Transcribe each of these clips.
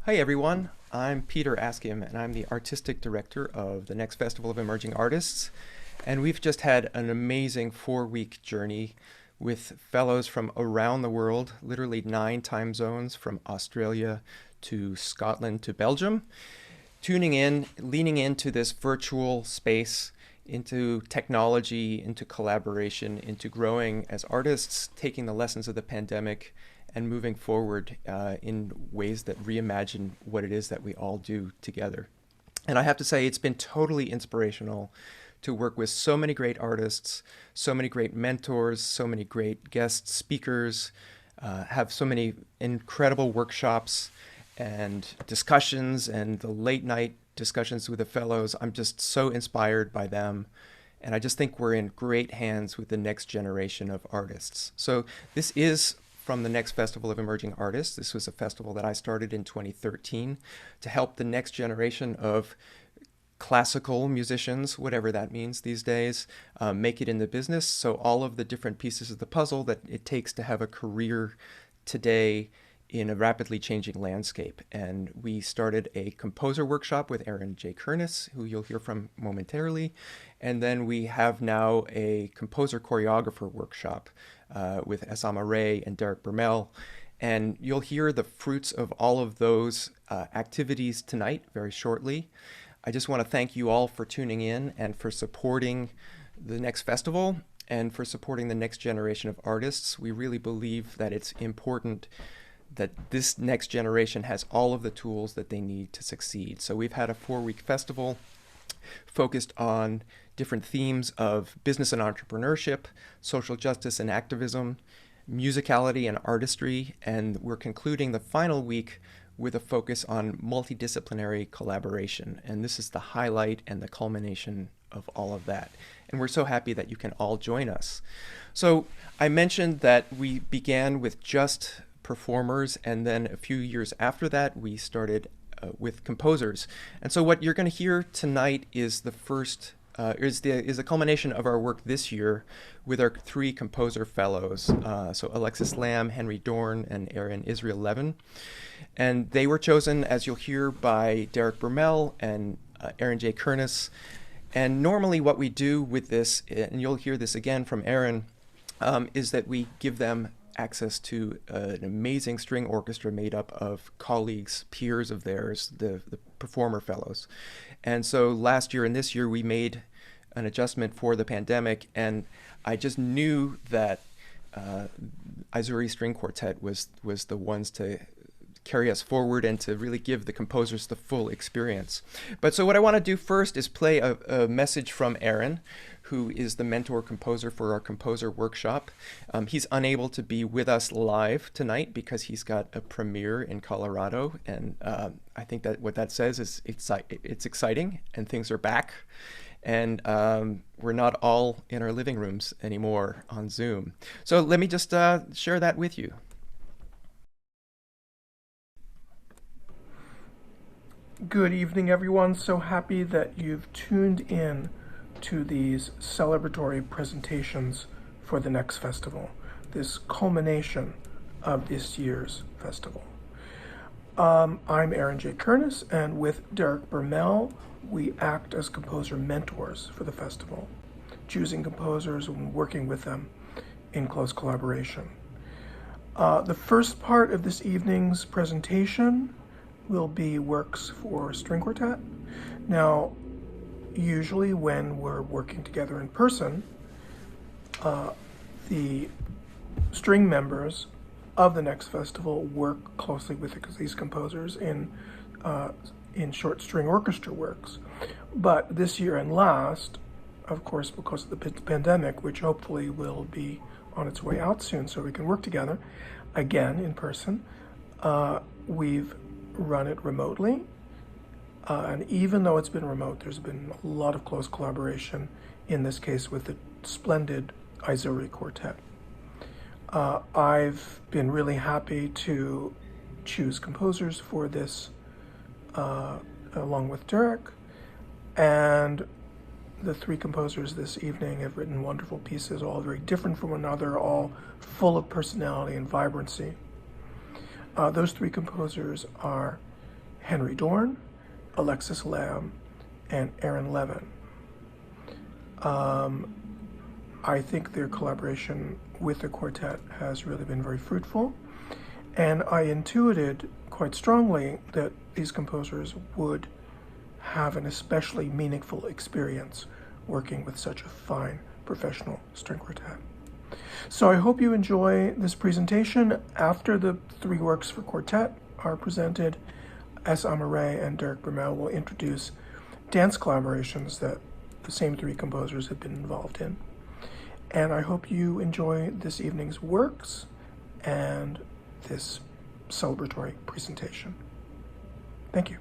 Hi everyone, I'm Peter Askim and I'm the Artistic Director of the next Festival of Emerging Artists. And we've just had an amazing 4-week journey with fellows from around the world, literally 9 time zones from Australia to Scotland to Belgium, tuning in, leaning into this virtual space, into technology, into collaboration, into growing as artists, taking the lessons of the pandemic and moving forward in ways that reimagine what it is that we all do together. And I have to say, it's been totally inspirational to work with so many great artists, so many great mentors, so many great guest speakers, have so many incredible workshops and discussions and the late night discussions with the fellows. I'm just so inspired by them. And I just think we're in great hands with the next generation of artists. So this is from the next Festival of Emerging Artists. This was a festival that I started in 2013 to help the next generation of classical musicians, whatever that means these days, make it in the business. So all of the different pieces of the puzzle that it takes to have a career today in a rapidly changing landscape. And we started a composer workshop with Aaron J. Kernis, who you'll hear from momentarily. And then we have now a composer choreographer workshop with Wray and Derek Bermel. And you'll hear the fruits of all of those activities tonight very shortly. I just want to thank you all for tuning in and for supporting the next festival and for supporting the next generation of artists. We really believe that it's important that this next generation has all of the tools that they need to succeed. So we've had a 4-week festival focused on different themes of business and entrepreneurship, social justice and activism, musicality and artistry, and we're concluding the final week with a focus on multidisciplinary collaboration. And this is the highlight and the culmination of all of that. And we're so happy that you can all join us. So I mentioned that we began with just performers, and then a few years after that, we started with composers. And so what you're going to hear tonight is the first is a culmination of our work this year with our 3 composer fellows, so Alexis Lamb, Henry Dorn, and Aaron Israel Levin. And they were chosen, as you'll hear, by Derek Bermel and Aaron J. Kernis. And normally what we do with this, and you'll hear this again from Aaron, is that we give them access to an amazing string orchestra made up of colleagues, peers of theirs, the performer fellows. And so last year and this year we made an adjustment for the pandemic, and I just knew that Aizuri String Quartet was the ones to carry us forward and to really give the composers the full experience. But so what I want to do first is play a message from Aaron, who is the mentor composer for our composer workshop. He's unable to be with us live tonight because he's got a premiere in Colorado, and I think that what that says is it's exciting and things are back, and we're not all in our living rooms anymore on Zoom. So let me just share that with you. Good evening, everyone. So happy that you've tuned in to these celebratory presentations for the next festival, this culmination of this year's festival. I'm Aaron J. Kernis, and with Derek Bermel, we act as composer mentors for the festival, choosing composers and working with them in close collaboration. The first part of this evening's presentation will be works for string quartet. Now, usually when we're working together in person, the string members of the next festival work closely with these composers in short string orchestra works. But this year and last, of course, because of the pandemic, which hopefully will be on its way out soon so we can work together again in person, we've run it remotely. And even though it's been remote, there's been a lot of close collaboration, in this case with the splendid Aizuri Quartet. I've been really happy to choose composers for this, along with Derek, and the 3 composers this evening have written wonderful pieces, all very different from one another, all full of personality and vibrancy. Those 3 composers are Henry Dorn, Alexis Lamb, and Aaron Levin. I think their collaboration with the quartet has really been very fruitful, and I intuited quite strongly that these composers would have an especially meaningful experience working with such a fine professional string quartet. So I hope you enjoy this presentation. After the three works for quartet are presented, Wray and Derek Bermel will introduce dance collaborations that the same three composers have been involved in. And I hope you enjoy this evening's works and this celebratory presentation. Thank you.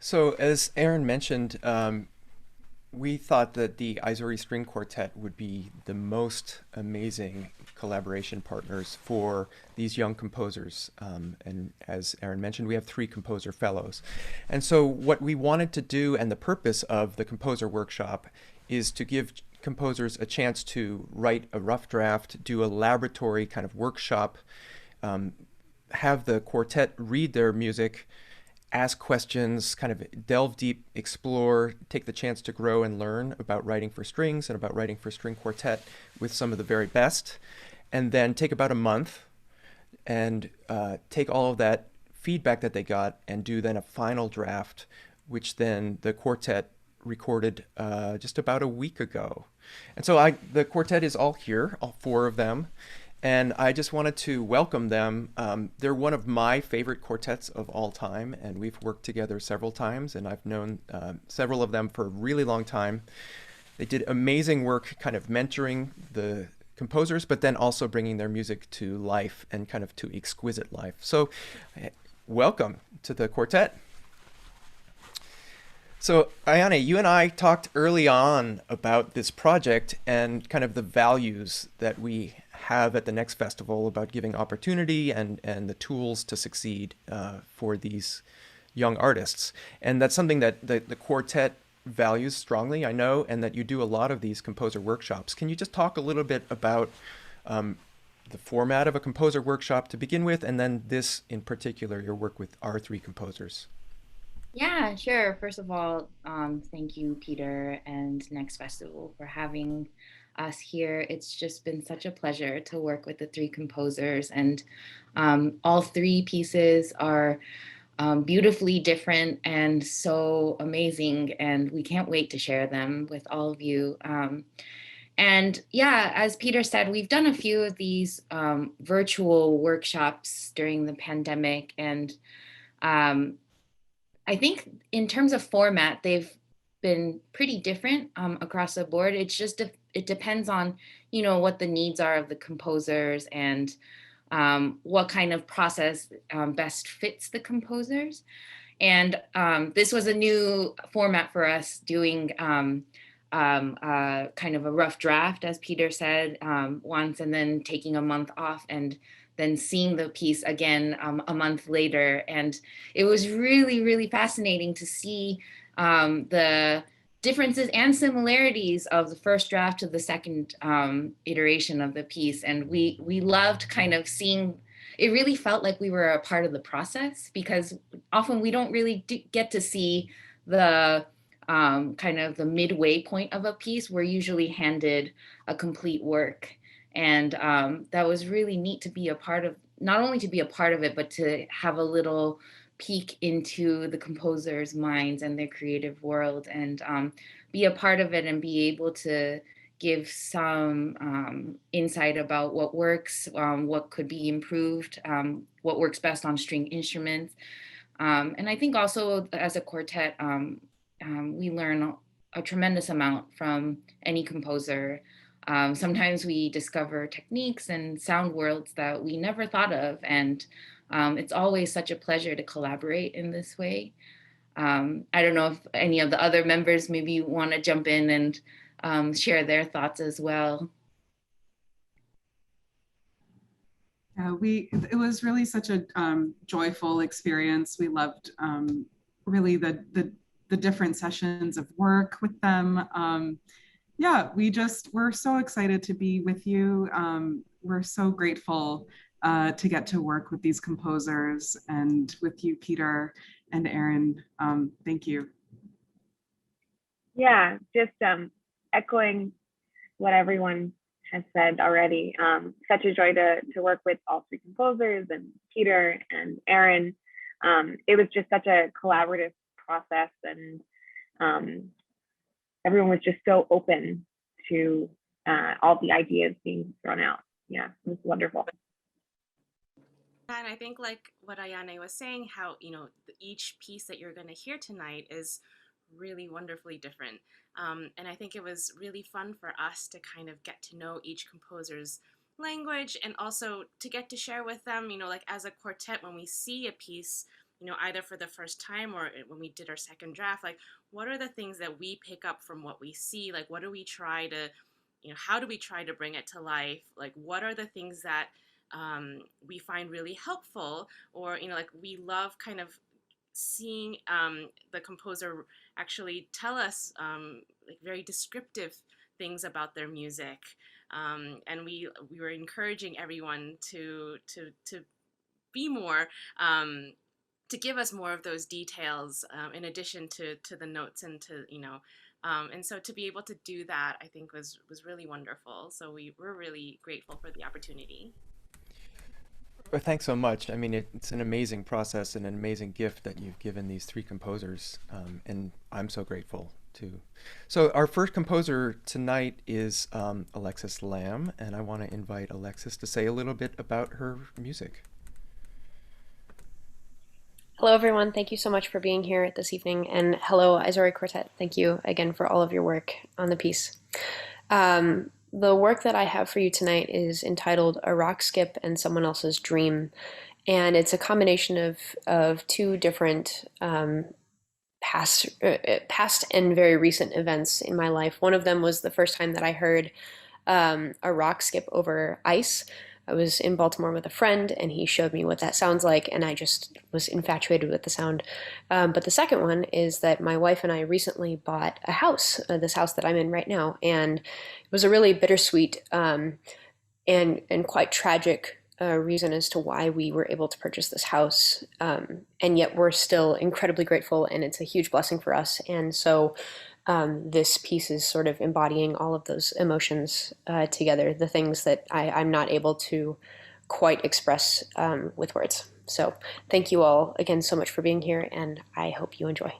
So as Aaron mentioned, we thought that the Aizuri String Quartet would be the most amazing collaboration partners for these young composers. And as Aaron mentioned, we have 3 composer fellows. And so what we wanted to do, and the purpose of the composer workshop, is to give composers a chance to write a rough draft, do a laboratory kind of workshop, have the quartet read their music, ask questions, kind of delve deep, explore, take the chance to grow and learn about writing for strings and about writing for string quartet with some of the very best, and then take about a month and take all of that feedback that they got and do then a final draft, which then the quartet recorded just about a week ago. And so the quartet is all here, all 4 of them. And I just wanted to welcome them. They're one of my favorite quartets of all time, and we've worked together several times, and I've known several of them for a really long time. They did amazing work kind of mentoring the composers, but then also bringing their music to life and kind of to exquisite life. So welcome to the quartet. So Ayane, you and I talked early on about this project and kind of the values that we have at the next festival about giving opportunity and the tools to succeed for these young artists. And that's something that the quartet values strongly, I know, and that you do a lot of these composer workshops. Can you just talk a little bit about the format of a composer workshop to begin with, and then this in particular, your work with our 3 composers? Yeah, sure. First of all, thank you, Peter, and Next Festival for having us here. It's just been such a pleasure to work with the 3 composers, and all 3 pieces are beautifully different and so amazing, and we can't wait to share them with all of you. And yeah, as Peter said, we've done a few of these virtual workshops during the pandemic, and I think in terms of format, they've been pretty different across the board. It's just it depends on, what the needs are of the composers and what kind of process best fits the composers. And this was a new format for us, doing kind of a rough draft, as Peter said, once, and then taking a month off and then seeing the piece again a month later. And it was really, really fascinating to see the differences and similarities of the first draft to the second iteration of the piece. And we loved kind of seeing, it really felt like we were a part of the process, because often we don't really get to see the kind of the midway point of a piece. We're usually handed a complete work. And that was really neat to be a part of, not only to be a part of it, but to have a little peek into the composers' minds and their creative world, and be a part of it and be able to give some insight about what works, what could be improved, what works best on string instruments. And I think also as a quartet, we learn a tremendous amount from any composer. Sometimes we discover techniques and sound worlds that we never thought of, and it's always such a pleasure to collaborate in this way. I don't know if any of the other members maybe want to jump in and share their thoughts as well. It was really such a joyful experience. We loved really the different sessions of work with them. Yeah, we're so excited to be with you. We're so grateful to get to work with these composers and with you, Peter and Aaron. Thank you. Yeah, just echoing what everyone has said already. Such a joy to work with all three composers and Peter and Aaron. It was just such a collaborative process, and everyone was just so open to all the ideas being thrown out. Yeah, it was wonderful. And I think like what Ayane was saying, how, each piece that you're going to hear tonight is really wonderfully different. And I think it was really fun for us to kind of get to know each composer's language and also to get to share with them, like as a quartet, when we see a piece, either for the first time or when we did our second draft, like what are the things that we pick up from what we see? Like what do we try to, how do we try to bring it to life? Like what are the things that we find really helpful, or like we love kind of seeing the composer actually tell us like very descriptive things about their music, and we were encouraging everyone to be more, to give us more of those details, in addition to the notes and to and so to be able to do that, I think was really wonderful. So we're really grateful for the opportunity. Well, thanks so much. I mean, it's an amazing process and an amazing gift that you've given these three composers, and I'm so grateful too. So our first composer tonight is Alexis Lamb, and I want to invite Alexis to say a little bit about her music. Hello, everyone. Thank you so much for being here this evening. And hello, Aizuri Quartet. Thank you again for all of your work on the piece. The work that I have for you tonight is entitled A Rock Skip and Someone Else's Dream. And it's a combination of two different past and very recent events in my life. One of them was the first time that I heard a rock skip over ice. I was in Baltimore with a friend, and he showed me what that sounds like, and I just was infatuated with the sound. But the second one is that my wife and I recently bought a house, this house that I'm in right now, and it was a really bittersweet and quite tragic reason as to why we were able to purchase this house. And yet we're still incredibly grateful, and it's a huge blessing for us. And so this piece is sort of embodying all of those emotions together, the things that I'm not able to quite express with words. So thank you all again so much for being here, and I hope you enjoy.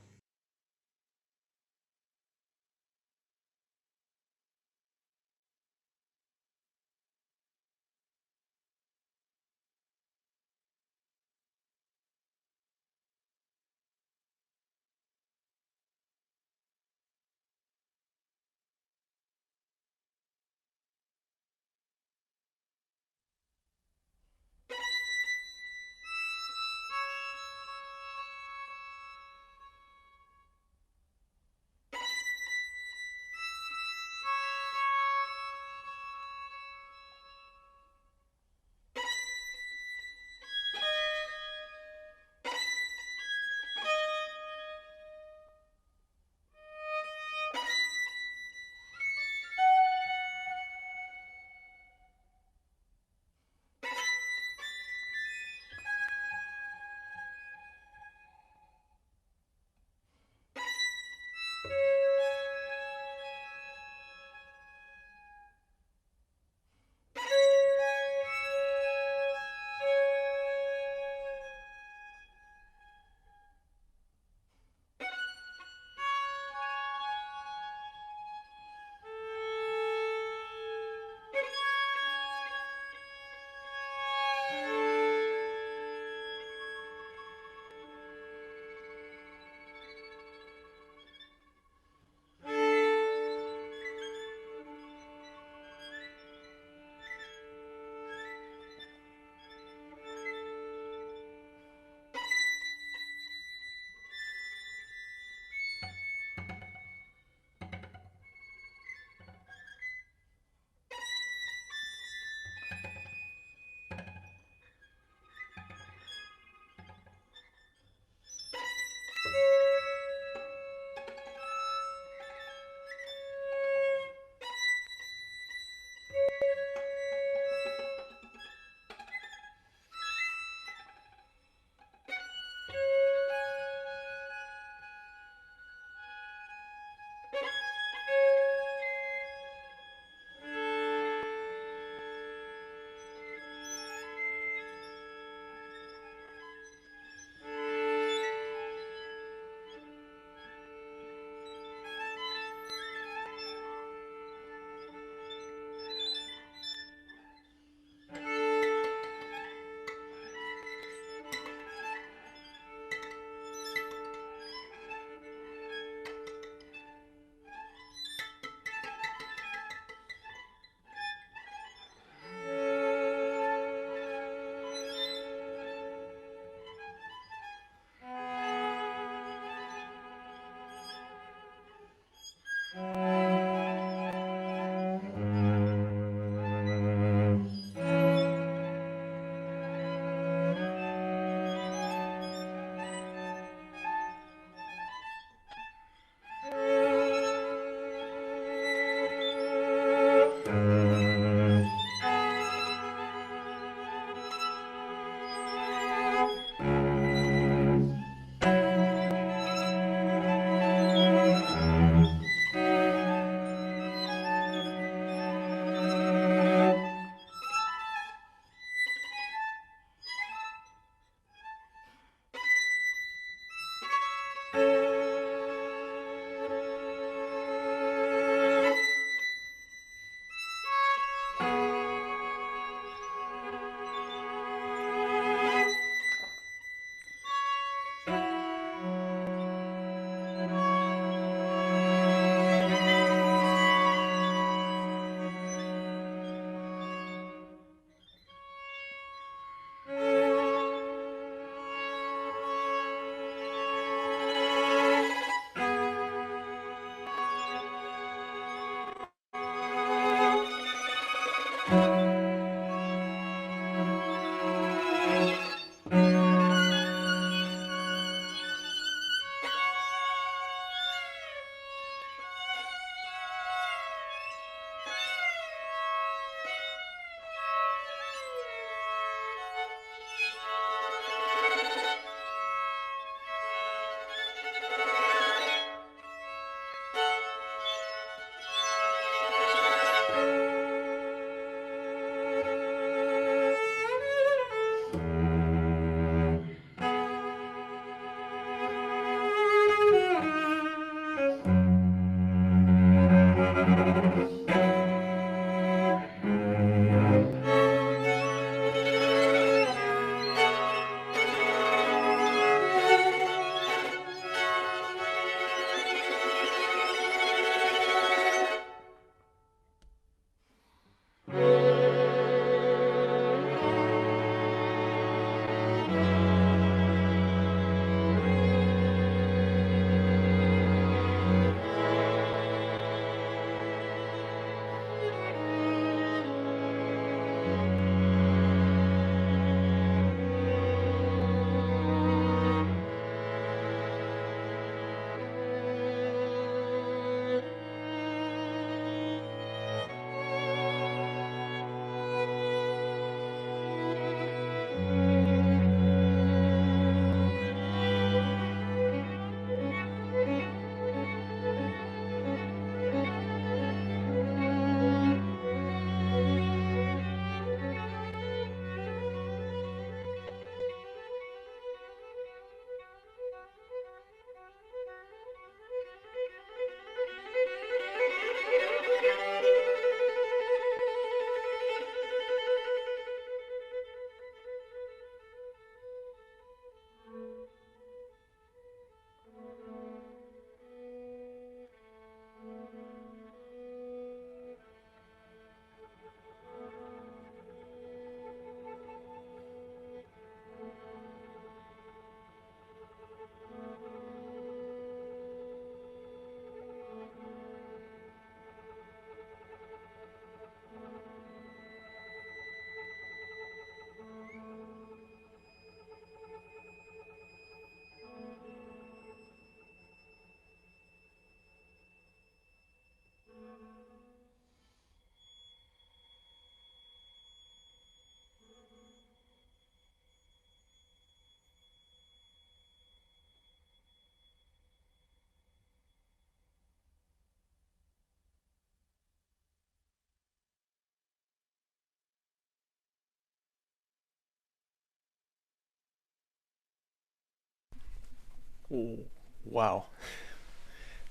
Oh, wow.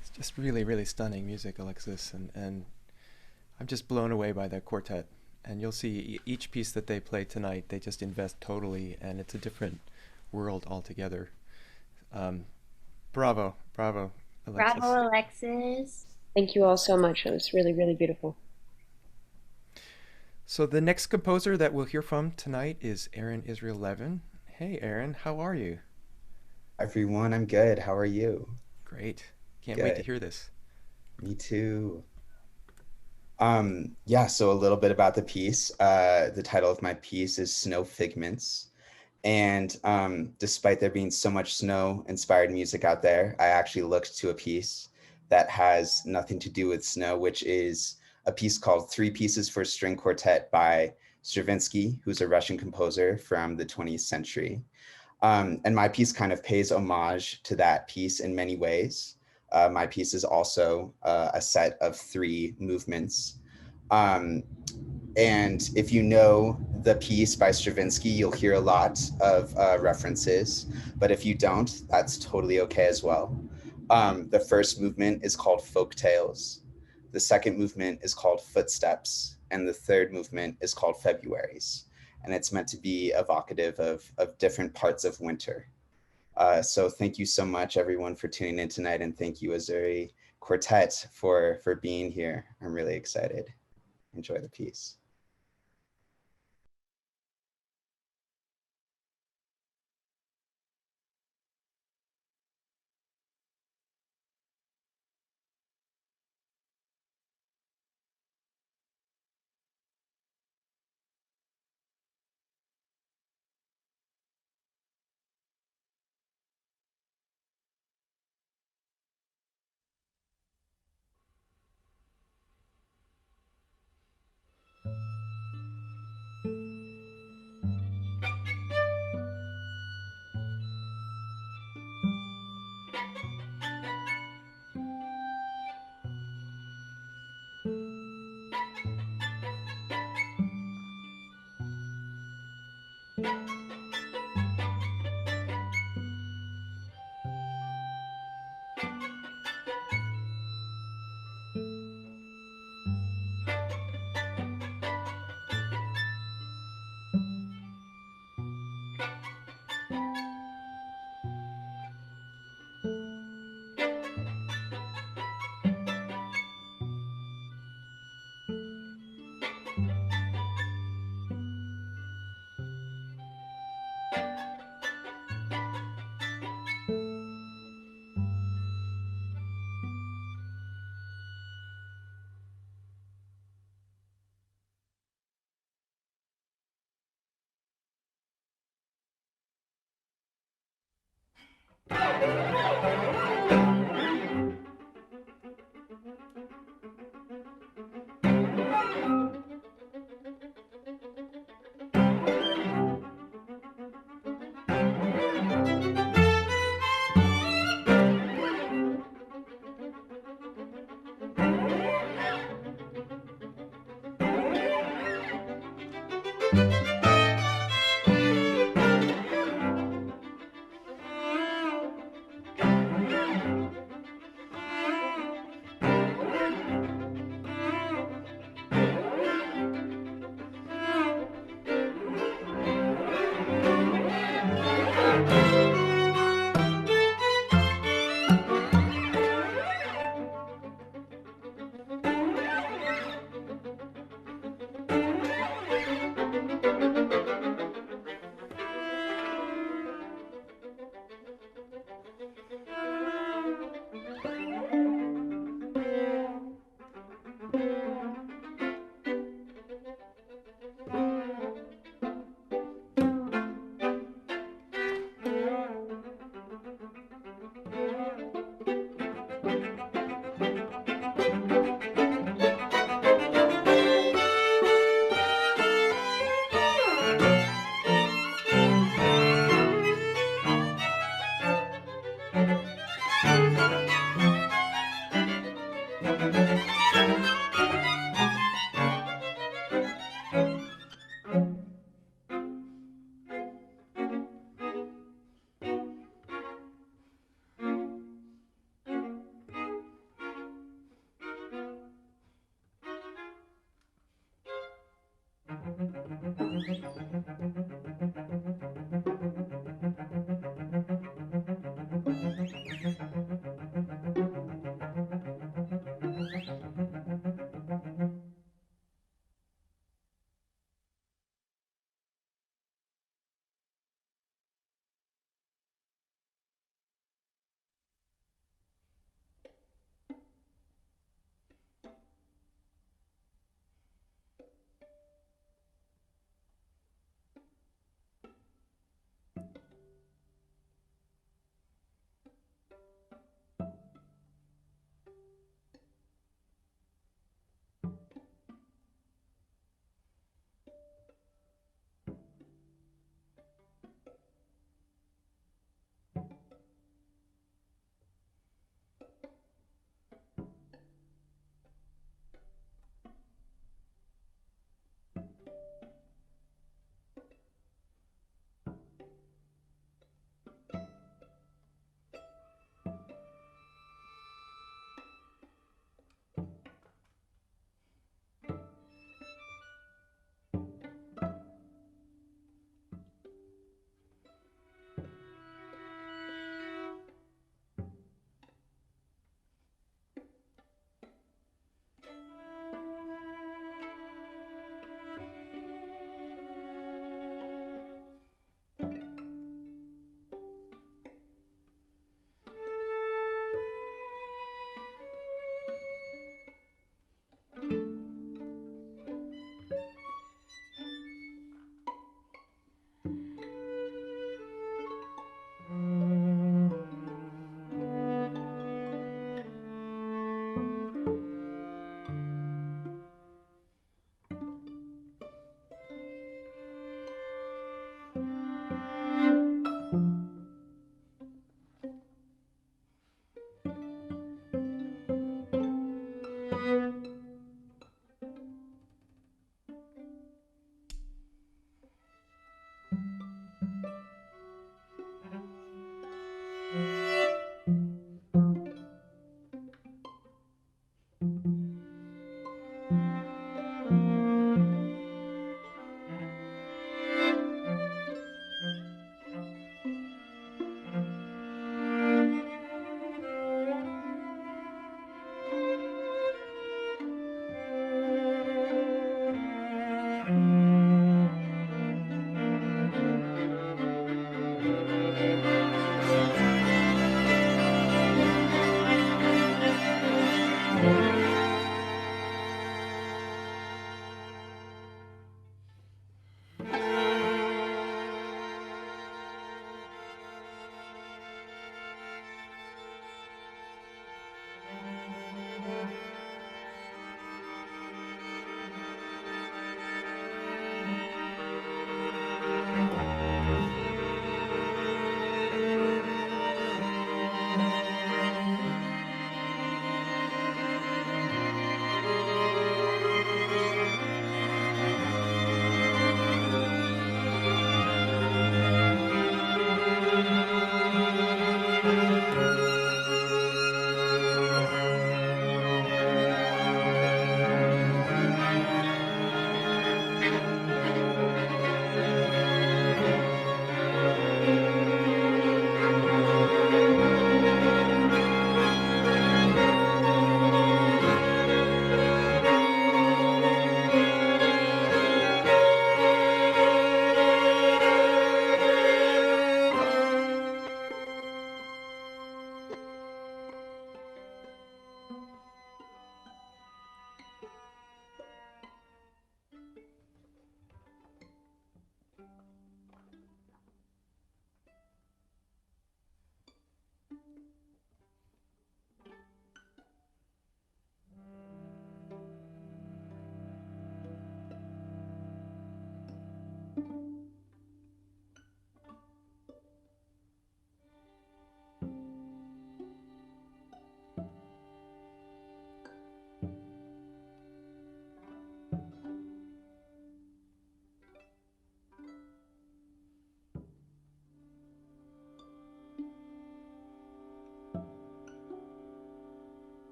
It's just really, really stunning music, Alexis, and I'm just blown away by that quartet. And you'll see each piece that they play tonight, they just invest totally, and it's a different world altogether. Um, bravo, bravo, Alexis. Bravo, Alexis. Thank you all so much. It was really, really beautiful. So the next composer that we'll hear from tonight is Aaron Israel Levin. Hey, Aaron, how are you? Everyone, I'm good. How are you? Great. Can't wait to Good. hear this. Me too. Yeah, so a little bit about the piece. The title of my piece is Snow Figments. And despite there being so much snow-inspired music out there, I actually looked to a piece that has nothing to do with snow, which is a piece called Three Pieces for String Quartet by Stravinsky, who's a Russian composer from the 20th century. And my piece kind of pays homage to that piece in many ways. My piece is also a set of three movements. Um, and if you know the piece by Stravinsky, you'll hear a lot of references, but if you don't, that's totally okay as well. The first movement is called Folk Tales. The second movement is called Footsteps. And the third movement is called Februaries. And it's meant to be evocative of different parts of winter. So thank you so much, everyone, for tuning in tonight. And thank you, Aizuri Quartet, for being here. I'm really excited. Enjoy the piece.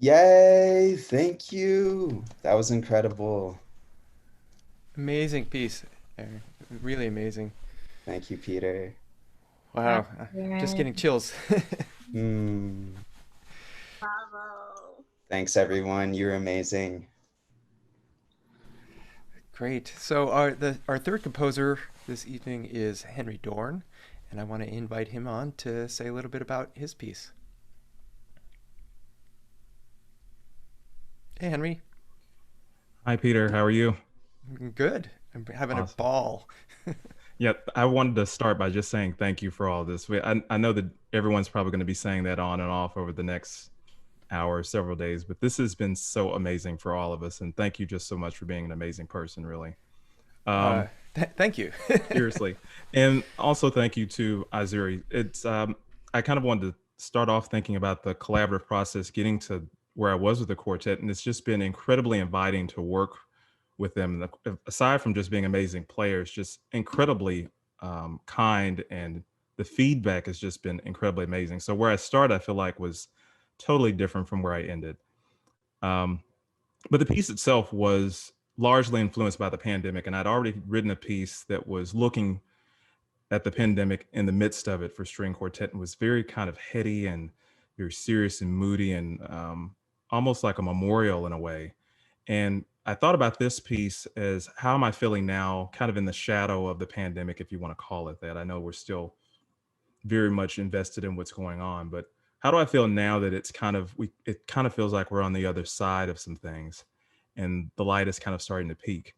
Yay! Thank you. That was incredible. Amazing piece, Aaron. Really amazing. Thank you, Peter. Wow, just getting chills. Hmm. Bravo. Thanks, everyone. You're amazing. Great. So our third composer this evening is Henry Dorn, and I want to invite him on to say a little bit about his piece. Hey, Henry. Hi, Peter. How are you? Good. I'm having a Awesome. ball. Yeah, I wanted to start by just saying thank you for all this. I know that everyone's probably going to be saying that on and off over the next hour, several days, but this has been so amazing for all of us. And thank you just so much for being an amazing person, really. Uh, Um, Thank you. Seriously. And also thank you to Aizuri. I kind of wanted to start off thinking about the collaborative process, getting to where I was with the quartet, and it's just been incredibly inviting to work with them. Aside from just being amazing players, just incredibly kind, and the feedback has just been incredibly amazing. So where I started, I feel like was totally different from where I ended. Um, but the piece itself was largely influenced by the pandemic, and I'd already written a piece that was looking at the pandemic in the midst of it for string quartet, and was very kind of heady and very serious and moody, and almost like a memorial in a way. And I thought about this piece as, how am I feeling now, kind of in the shadow of the pandemic, if you want to call it that. I know we're still very much invested in what's going on, but how do I feel now that it's kind of, it kind of feels like we're on the other side of some things, and the light is kind of starting to peak.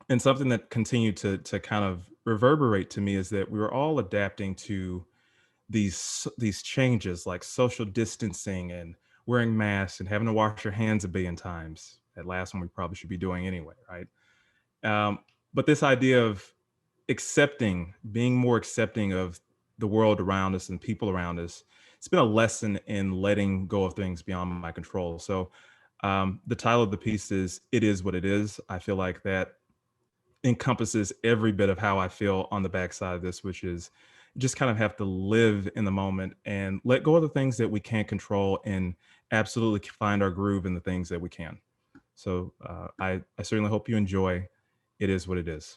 And something that continued to kind of reverberate to me is that we were all adapting to these changes, like social distancing and wearing masks and having to wash your hands a billion times. That last one we probably should be doing anyway, right? But this idea of accepting, being more accepting of the world around us and people around us, it's been a lesson in letting go of things beyond my control. So the title of the piece is "It Is What It Is." I feel like that encompasses every bit of how I feel on the backside of this, which is just kind of have to live in the moment and let go of the things that we can't control, and absolutely find our groove in the things that we can. So I certainly hope you enjoy "It Is What It Is."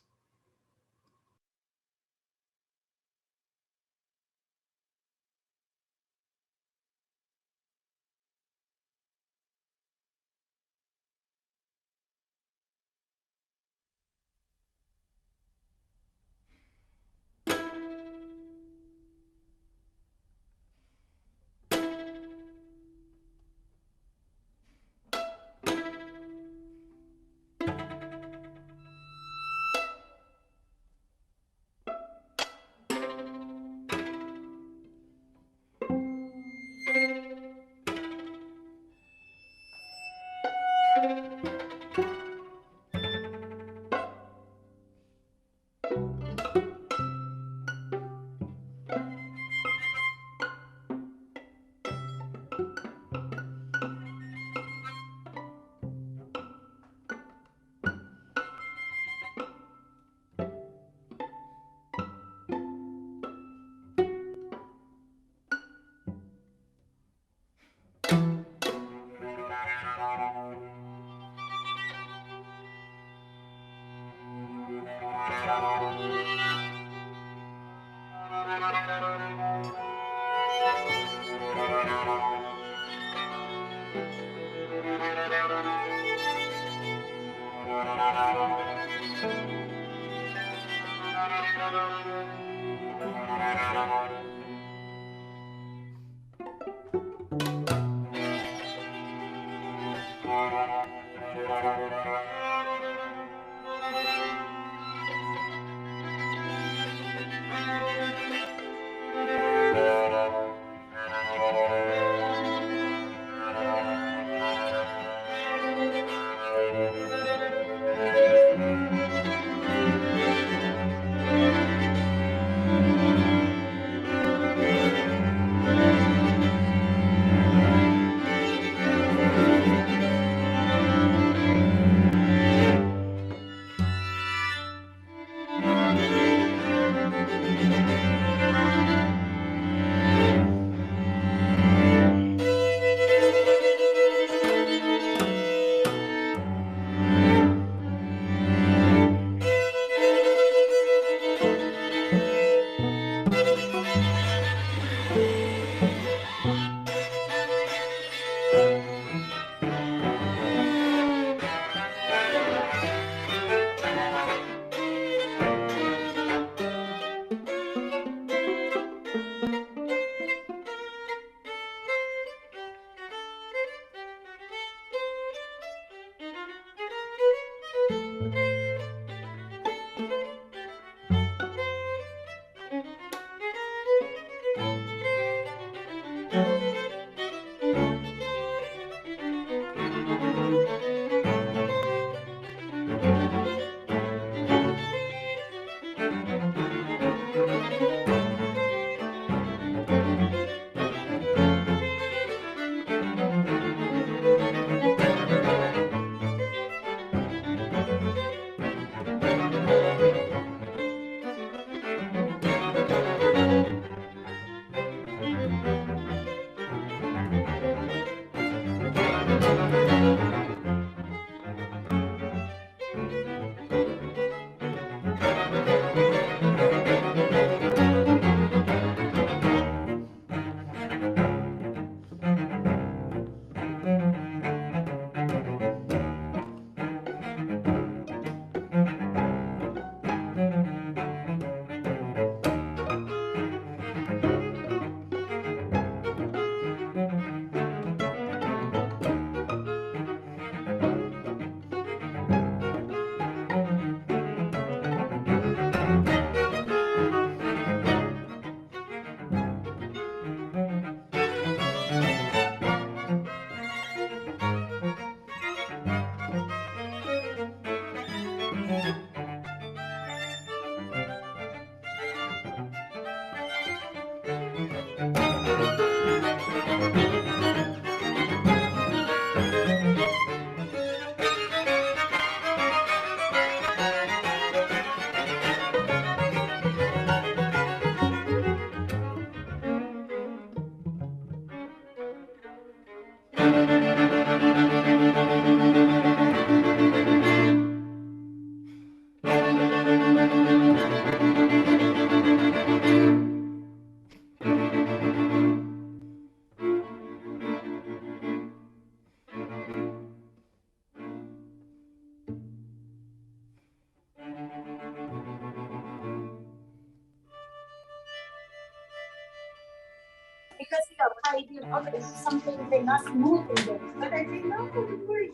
Because you have idea, okay, something they're not smooth in this. But I say, no, don't worry.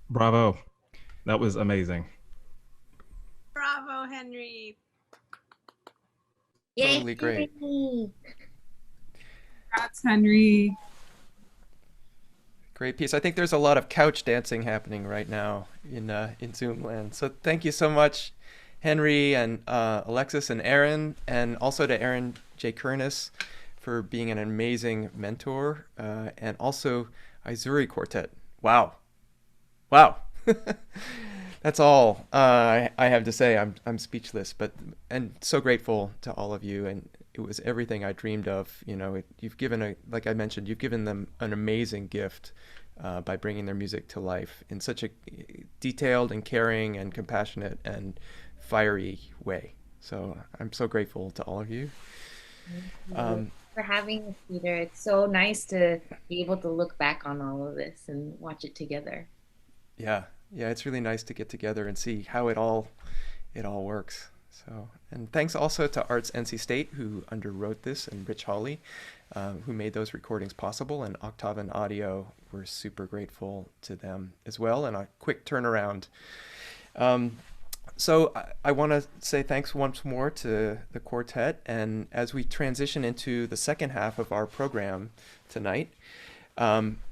Bravo. That was amazing. Bravo, Henry. Yay. Totally great. Congrats, Henry. Great piece. I think there's a lot of couch dancing happening right now in Zoom land. So thank you so much, Henry and Alexis and Aaron, and also to Aaron J. Kernis for being an amazing mentor, and also Aizuri Quartet. Wow. That's all I have to say. I'm speechless, and so grateful to all of you. And it was everything I dreamed of. You've given like I mentioned, you've given them an amazing gift by bringing their music to life in such a detailed and caring and compassionate and fiery way. So I'm so grateful to all of you. For having us, Peter. It's so nice to be able to look back on all of this and watch it together. Yeah, it's really nice to get together and see how it all works. So, and thanks also to Arts NC State, who underwrote this, and Rich Hawley, who made those recordings possible, and Octavan Audio. We're super grateful to them as well, and a quick turnaround. So I want to say thanks once more to the quartet, and as we transition into the second half of our program tonight,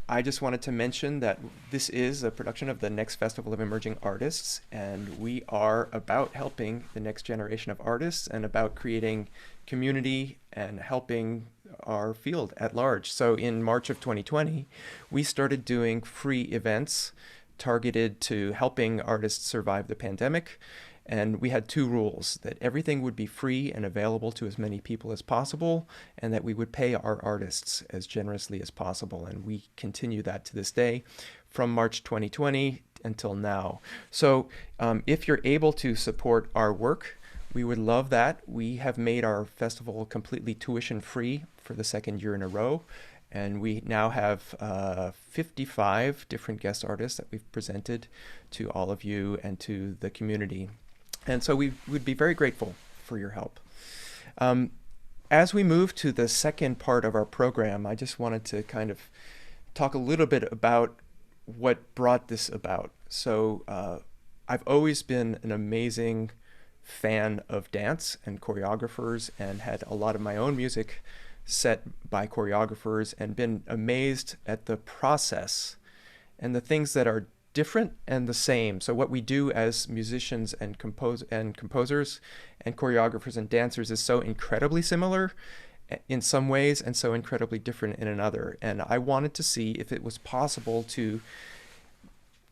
I just wanted to mention that this is a production of the Next Festival of Emerging Artists, and we are about helping the next generation of artists and about creating community and helping our field at large. So in March of 2020, we started doing free events targeted to helping artists survive the pandemic. And we had two rules: that everything would be free and available to as many people as possible, and that we would pay our artists as generously as possible. And we continue that to this day from March 2020 until now. So if you're able to support our work, we would love that. We have made our festival completely tuition free for the second year in a row. And we now have 55 different guest artists that we've presented to all of you and to the community. And so we would be very grateful for your help. As we move to the second part of our program, I just wanted to kind of talk a little bit about what brought this about. So I've always been an amazing fan of dance and choreographers, and had a lot of my own music set by choreographers, and been amazed at the process and the things that are different and the same. So what we do as musicians and composers and choreographers and dancers is so incredibly similar in some ways and so incredibly different in another. And I wanted to see if it was possible to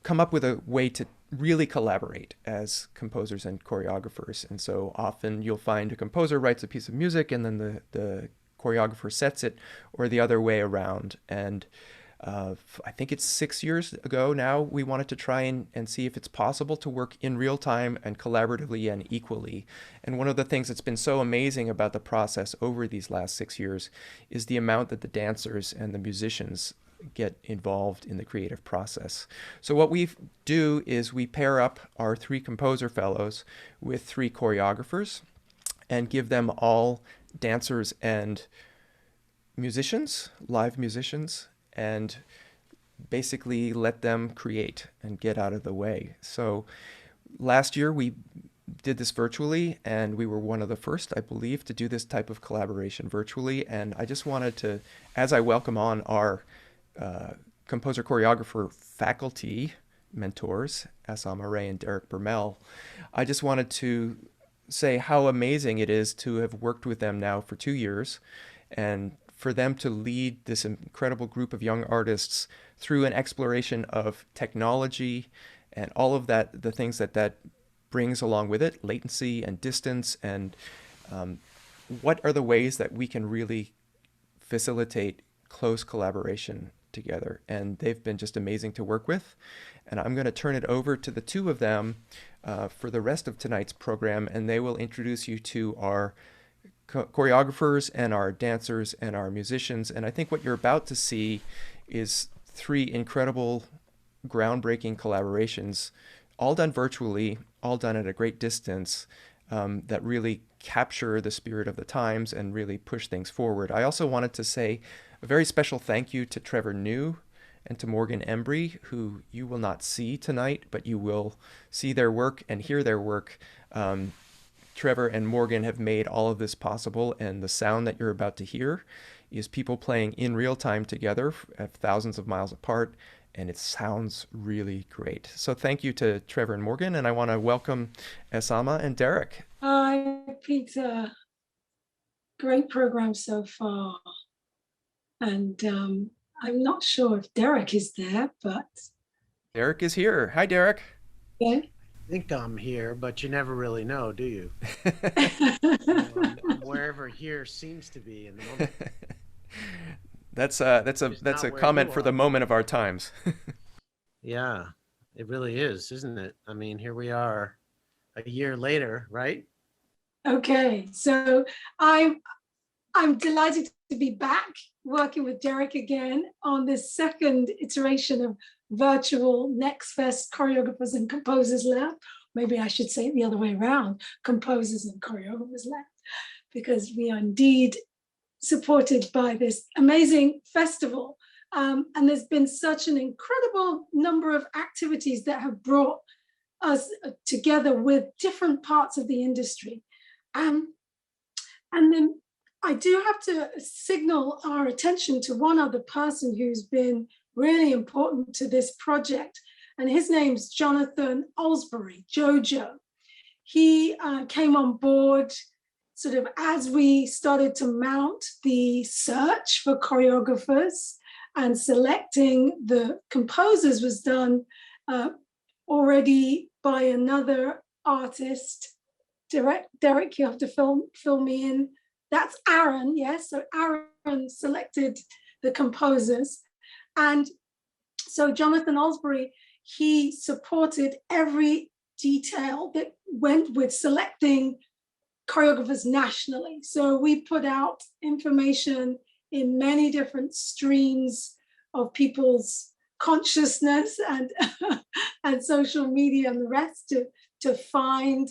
come up with a way to really collaborate as composers and choreographers. And so often you'll find a composer writes a piece of music and then the choreographer sets it, or the other way around. And I think it's 6 years ago now, we wanted to try and see if it's possible to work in real time and collaboratively and equally. And one of the things that's been so amazing about the process over these last 6 years is the amount that the dancers and the musicians get involved in the creative process. So what we do is we pair up our 3 composer fellows with 3 choreographers and give them all dancers and musicians, live musicians, and basically let them create and get out of the way. So last year we did this virtually, and we were one of the first, I believe, to do this type of collaboration virtually. And I just wanted to, as I welcome on our composer choreographer faculty mentors, Wray and Derek Bermel, I just wanted to say how amazing it is to have worked with them now for 2 years, and for them to lead this incredible group of young artists through an exploration of technology and all of that, the things that brings along with it, latency and distance, and what are the ways that we can really facilitate close collaboration together. And they've been just amazing to work with. And I'm going to turn it over to the 2 of them for the rest of tonight's program, and they will introduce you to our choreographers and our dancers and our musicians. And I think what you're about to see is 3 incredible, groundbreaking collaborations, all done virtually, all done at a great distance, that really capture the spirit of the times and really push things forward. I also wanted to say a very special thank you to Trevor New and to Morgan Embry, who you will not see tonight, but you will see their work and hear their work. Trevor and Morgan have made all of this possible, and the sound that you're about to hear is people playing in real time together at thousands of miles apart, and it sounds really great. So thank you to Trevor and Morgan, and I want to welcome Esama and Derek. Hi, Peter. Great program so far. And I'm not sure if Derek is there, but... Derek is here. Hi, Derek. Yeah. I think I'm here, but you never really know, do you? I'm wherever here seems to be in the moment. That's a comment for the moment of our times. Yeah, it really is, isn't it? I mean, here we are a year later, right? Okay, so I'm delighted to be back working with Derek again on this second iteration of virtual Next Fest Choreographers and Composers Lab. Maybe I should say it the other way around, Composers and Choreographers Lab, because we are indeed supported by this amazing festival. And there's been such an incredible number of activities that have brought us together with different parts of the industry. And then I do have to signal our attention to one other person who's been really important to this project, and his name's Jonathan Olsbury, Jojo. He came on board sort of as we started to mount the search for choreographers and selecting the composers was done already by another artist. Derek, you have to fill me in. That's Aaron, yes. So Aaron selected the composers. And so Jonathan Osbury, he supported every detail that went with selecting choreographers nationally. So we put out information in many different streams of people's consciousness and and social media and the rest to find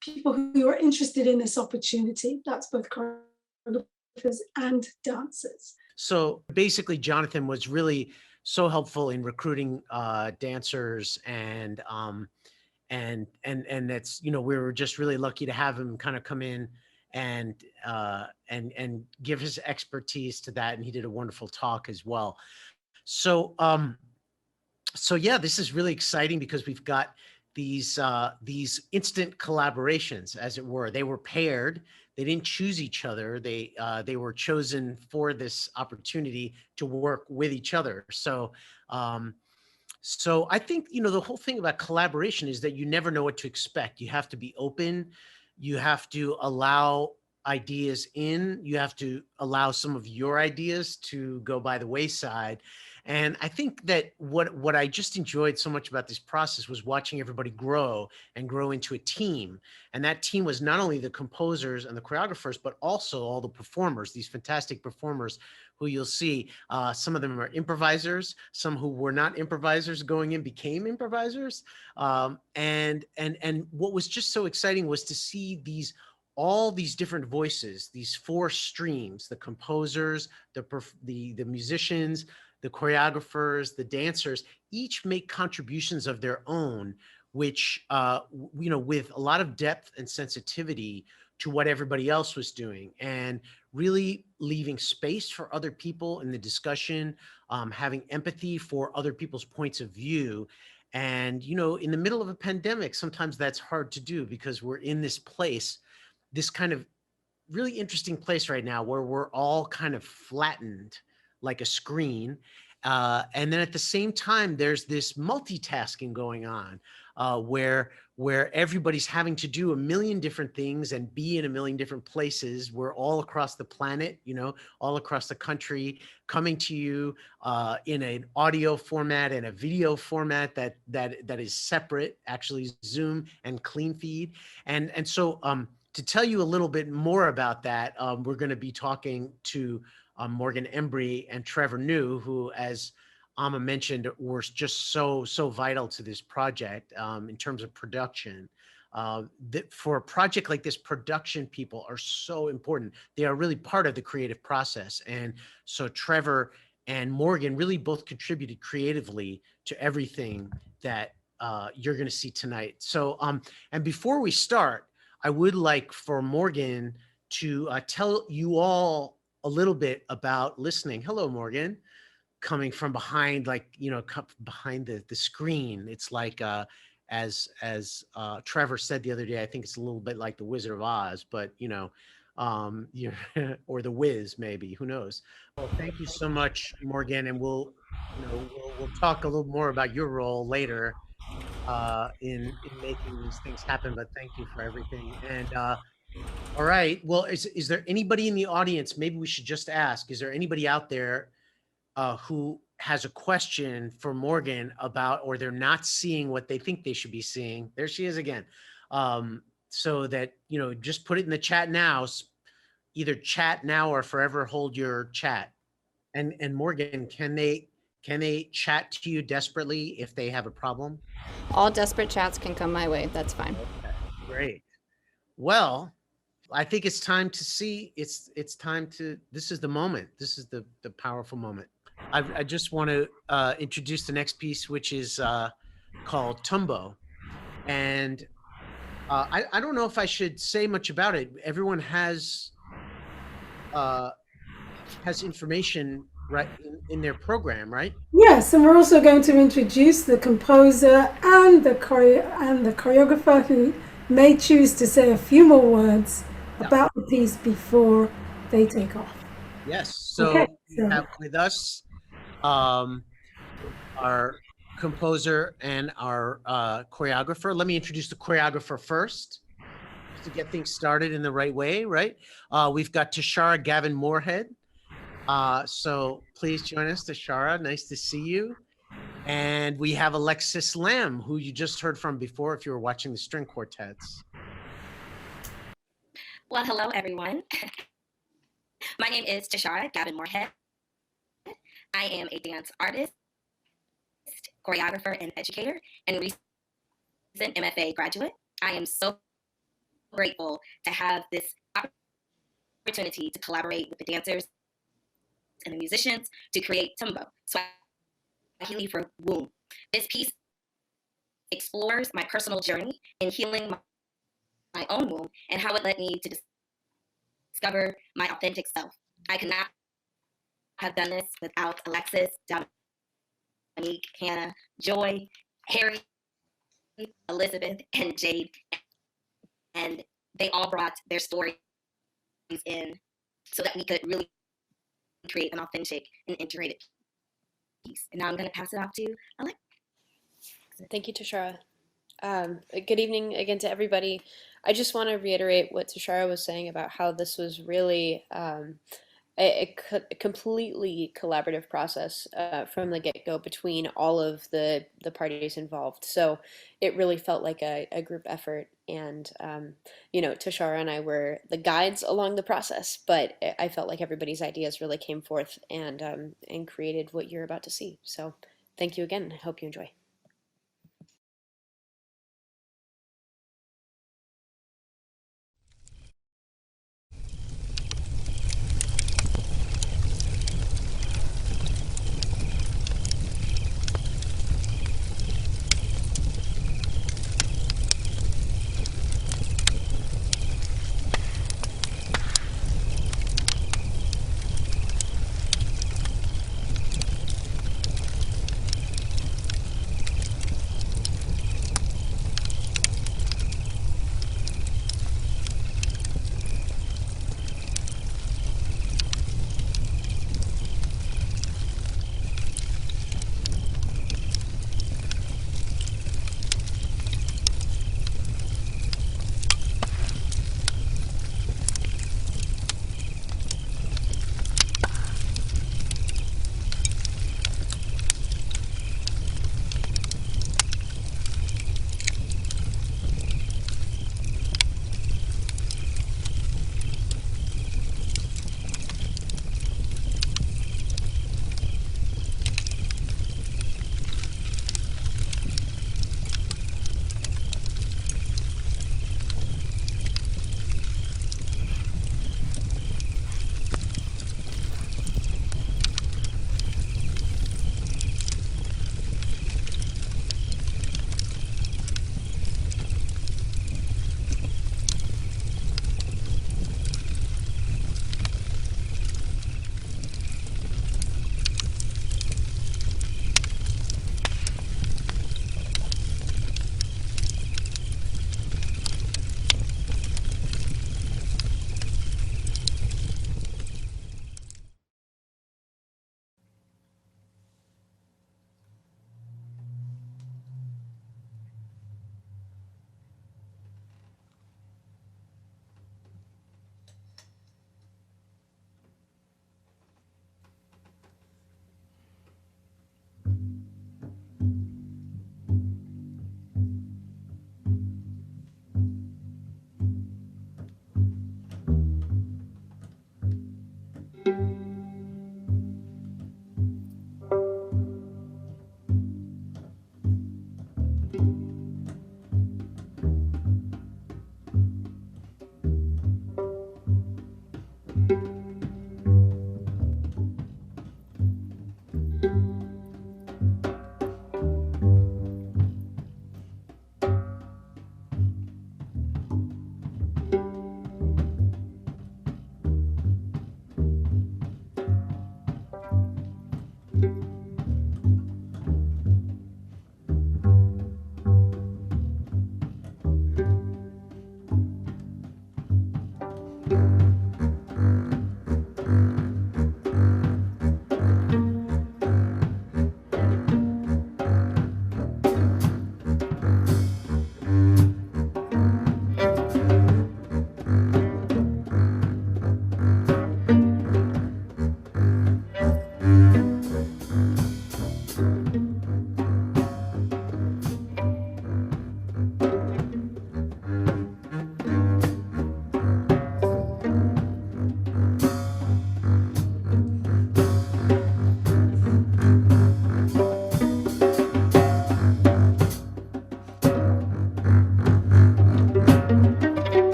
people who are interested in this opportunity. That's both choreographers and dancers. So basically, Jonathan was really so helpful in recruiting dancers, and that's, you know, we were just really lucky to have him kind of come in and give his expertise to that, and he did a wonderful talk as well. So so yeah, this is really exciting because we've got these instant collaborations, as it were. They were paired. They didn't choose each other. They were chosen for this opportunity to work with each other. So so I think, you know, the whole thing about collaboration is that you never know what to expect. You have to be open. You have to allow ideas in. You have to allow some of your ideas to go by the wayside. And I think that what I just enjoyed so much about this process was watching everybody grow and grow into a team. And that team was not only the composers and the choreographers, but also all the performers, these fantastic performers who you'll see. Some of them are improvisers. Some who were not improvisers going in became improvisers. And what was just so exciting was to see all these different voices, these four streams: the composers, the musicians, the choreographers, the dancers, each make contributions of their own, which, you know, with a lot of depth and sensitivity to what everybody else was doing, and really leaving space for other people in the discussion, having empathy for other people's points of view. And, you know, in the middle of a pandemic, sometimes that's hard to do because we're in this place, this kind of really interesting place right now where we're all kind of flattened like a screen. And then at the same time, there's this multitasking going on where everybody's having to do a million different things and be in a million different places. We're all across the planet, you know, all across the country, coming to you in an audio format and a video format that is separate, actually Zoom and Clean Feed. And so to tell you a little bit more about that, we're going to be talking to Morgan Embry and Trevor New, who, as Amma mentioned, were just so vital to this project in terms of production. For a project like this, production people are so important. They are really part of the creative process. And so Trevor and Morgan really both contributed creatively to everything that you're going to see tonight. So, and before we start, I would like for Morgan to tell you all a little bit about listening. Hello, Morgan, coming from behind, like, you know, behind the screen. It's like, as Trevor said the other day, I think it's a little bit like the Wizard of Oz, but, you know, or the Wiz, maybe, who knows? Well, thank you so much, Morgan. And we'll talk a little more about your role later in making these things happen, but thank you for everything. And all right, well, is there anybody in the audience? Maybe we should just ask, is there anybody out there who has a question for Morgan about, or they're not seeing what they think they should be seeing? There she is again. So that, you know, just put it in the chat now, either chat now or forever hold your chat. And Morgan, can they chat to you desperately if they have a problem? All desperate chats can come my way. That's fine. Okay, great. Well, I think it's time to see. It's time to. This is the moment. This is the powerful moment. I just want to introduce the next piece, which is called Tumbo, and I don't know if I should say much about it. Everyone has information right in their program, right? Yes, and we're also going to introduce the composer and the choreographer who may choose to say a few more words Yeah. about the piece before they take off. Yes. So Okay, we so have with us our composer and our choreographer. Let me introduce the choreographer first, just to get things started in the right way, right? We've got Tashara Gavin Moorhead. So please join us, Tashara. Nice to see you. And we have Alexis Lamb, who you just heard from before if you were watching the string quartets. Well, hello, everyone. My name is Tashara Gavin Moorhead. I am a dance artist, choreographer, and educator, and recent MFA graduate. I am so grateful to have this opportunity to collaborate with the dancers and the musicians to create Tumbo, Swahili for womb. This piece explores my personal journey in healing my own womb and how it led me to discover my authentic self. I could not have done this without Alexis, Dominique, Hannah, Joy, Harry, Elizabeth, and Jade. And they all brought their stories in so that we could really create an authentic and integrated piece. And now I'm going to pass it off to Alex. Thank you, Tashara. Good evening again to everybody. I just want to reiterate what Tashara was saying about how this was really a completely collaborative process from the get-go between all of the parties involved. So it really felt like a group effort. And, you know, Tashara and I were the guides along the process, but I felt like everybody's ideas really came forth and created what you're about to see. So thank you again. I hope you enjoy.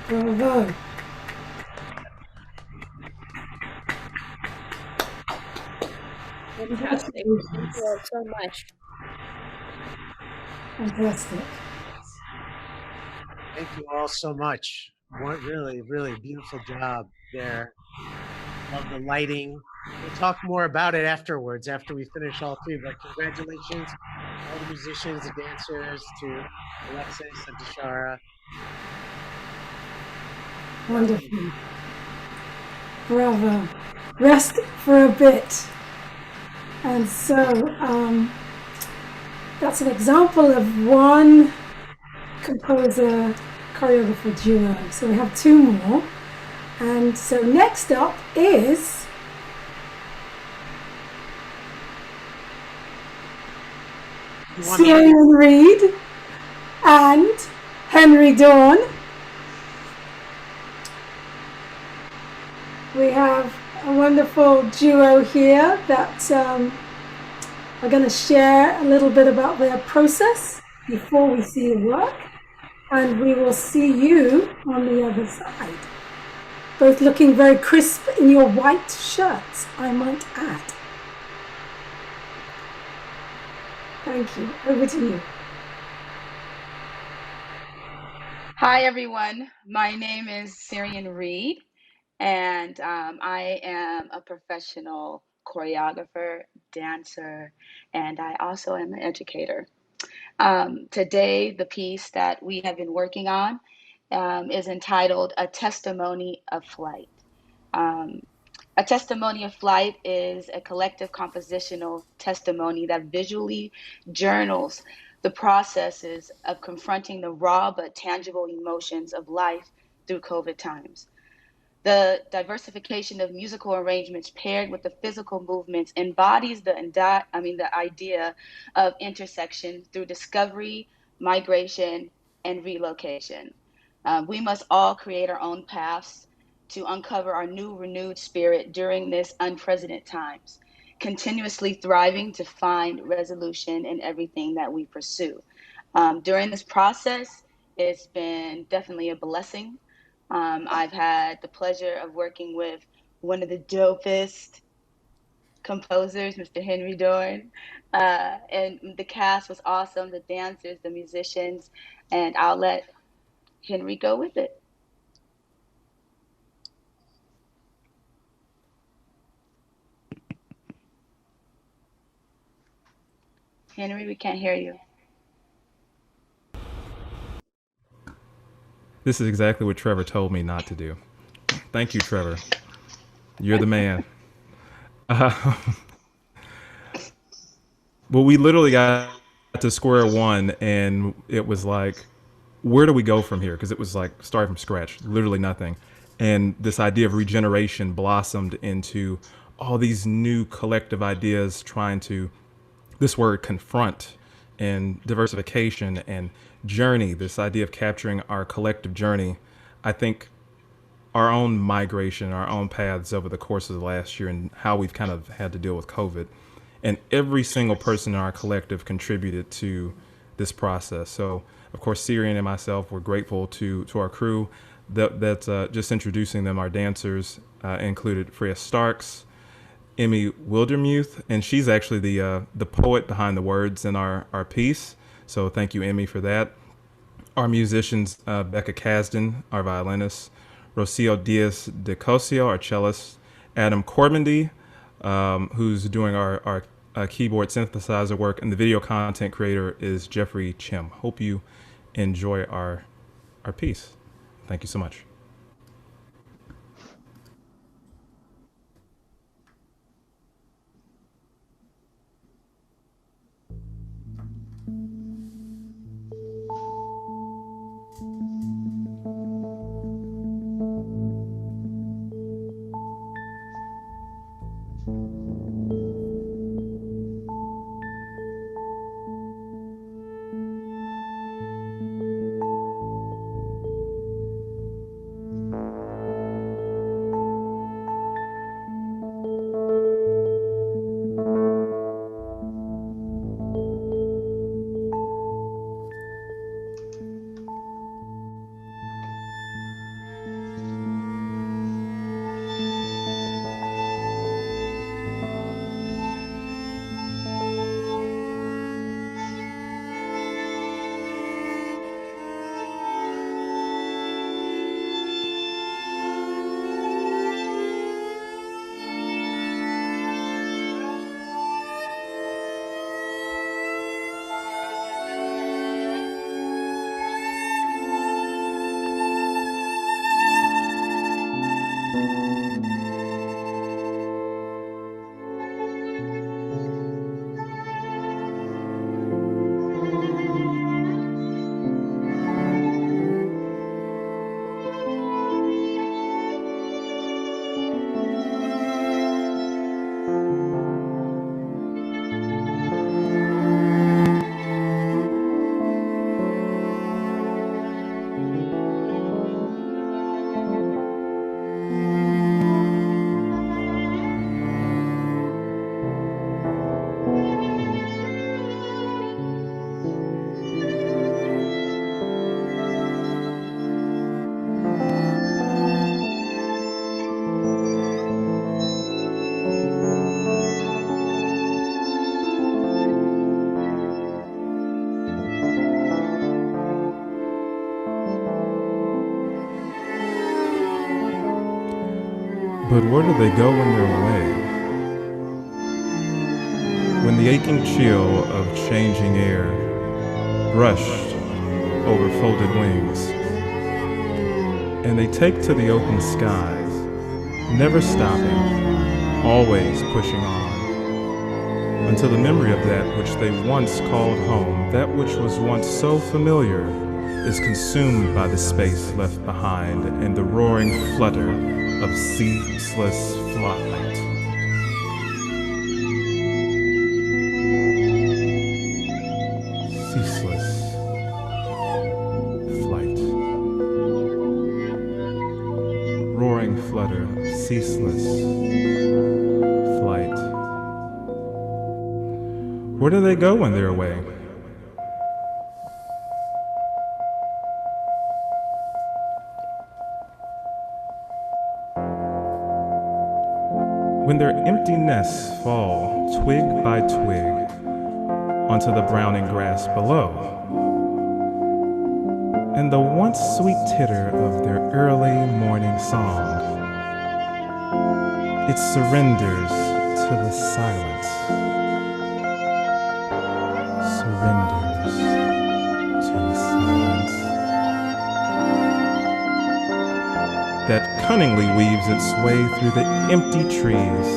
Bravo. Fantastic. Thank you all so much. Fantastic. Thank you all so much. What really, really beautiful job there. Love the lighting. We'll talk more about it afterwards, after we finish all three. But congratulations, all the musicians, the dancers, to Alexis and Tashara. Wonderful. Bravo. Rest for a bit. And so that's an example of one composer choreographer duo. So we have two more. And so next up is Syrian Reed and Henry Dawn. We have a wonderful duo here that are going to share a little bit about their process before we see the work, and we will see you on the other side. Both looking very crisp in your white shirts, I might add. Thank you. Over to you. Hi, everyone. My name is Syrian Reed, and I am a professional choreographer, dancer, and I also am an educator. Today, the piece that we have been working on is entitled A Testimony of Flight. A testimony of flight is a collective compositional testimony that visually journals the processes of confronting the raw but tangible emotions of life through COVID times. The diversification of musical arrangements paired with the physical movements embodies the idea of intersection through discovery, migration, and relocation. We must all create our own paths to uncover our new renewed spirit during this unprecedented times, continuously thriving to find resolution in everything that we pursue. During this process, it's been definitely a blessing. I've had the pleasure of working with one of the dopest composers, Mr. Henry Dorn, and the cast was awesome, the dancers, the musicians, and I'll let Henry go with it. Henry, we can't hear you. This is exactly what Trevor told me not to do. Thank you, Trevor. You're the man. Well, we literally got to square one, and it was like, where do we go from here? Because it was like starting from scratch, literally nothing. And this idea of regeneration blossomed into all these new collective ideas, trying to, this word confront and diversification and journey, this idea of capturing our collective journey. I think our own migration, our own paths over the course of the last year, and how we've kind of had to deal with COVID. And every single person in our collective contributed to this process. So, of course, Syrian and myself were grateful to our crew. That's just introducing them. Our dancers included Freya Starks, Emmy Wildermuth, and she's actually the poet behind the words in our piece. So thank you, Emmy, for that. Our musicians, Becca Kasdan, our violinist, Rocio Diaz de Cosio, our cellist, Adam Corbandy, who's doing our keyboard synthesizer work, and the video content creator is Jeffrey Chim. Hope you enjoy our piece. Thank you so much. But where do they go when they're away? When the aching chill of changing air brushed over folded wings, and they take to the open skies, never stopping, always pushing on, until the memory of that which they once called home, that which was once so familiar, is consumed by the space left behind and the roaring flutter of ceaseless flight. Ceaseless flight. Roaring flutter of ceaseless flight. Where do they go when they're away? When their empty nests fall, twig by twig, onto the browning grass below, and the once sweet titter of their early morning song, it surrenders to the silence, surrenders to the silence that cunningly weaves its way through the empty trees.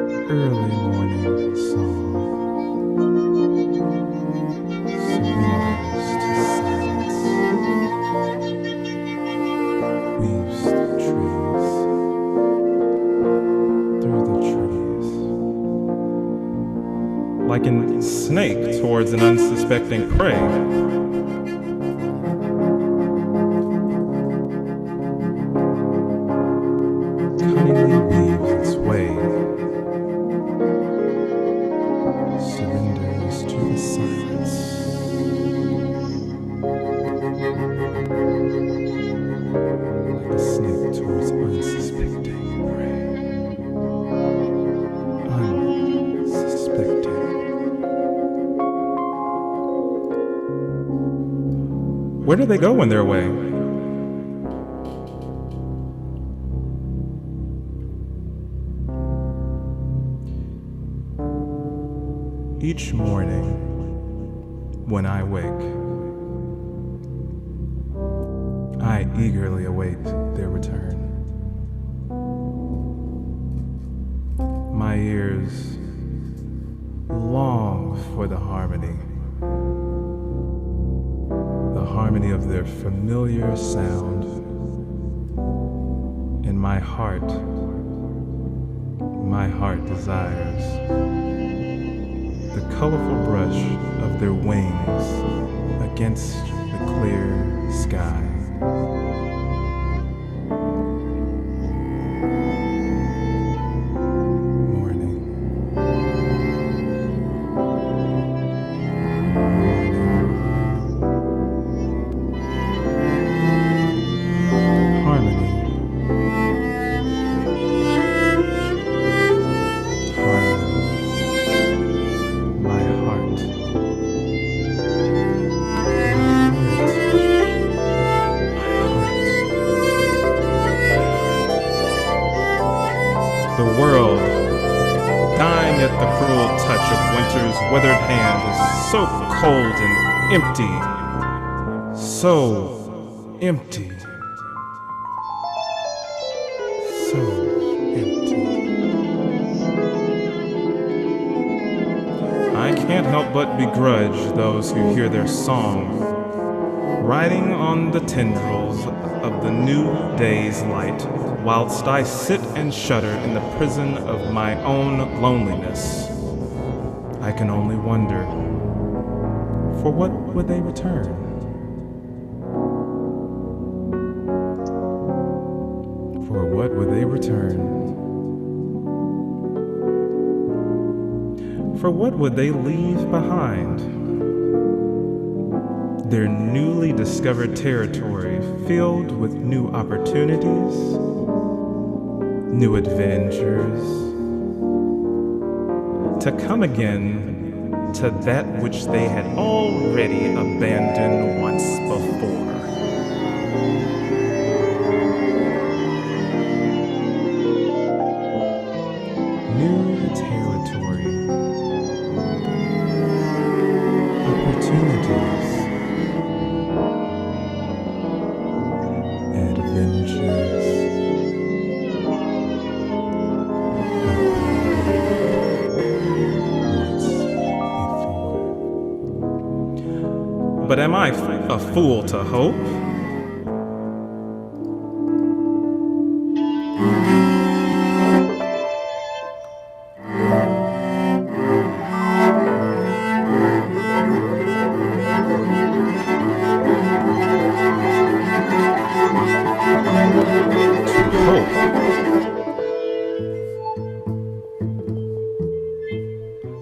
The early morning song surrenders to silence, weaves the trees, through the trees, like a snake towards an unsuspecting prey. Cunningly weaves its way, surrenders to the silence. Like a snake towards unsuspecting prey. Unsuspecting. Where do they go when they're away? Each morning, when I wake, I eagerly await their return. My ears long for the harmony of their familiar sound, and my heart desires the colorful brush of their wings against the clear sky. Weathered hand is so cold and empty, so empty, so empty. I can't help but begrudge those who hear their song, riding on the tendrils of the new day's light, whilst I sit and shudder in the prison of my own loneliness. I can only wonder, for what would they return? For what would they return? For what would they leave behind? Their newly discovered territory filled with new opportunities, new adventures, to come again to that which they had already abandoned once before. New territory, opportunities, adventures, but am I a fool to hope?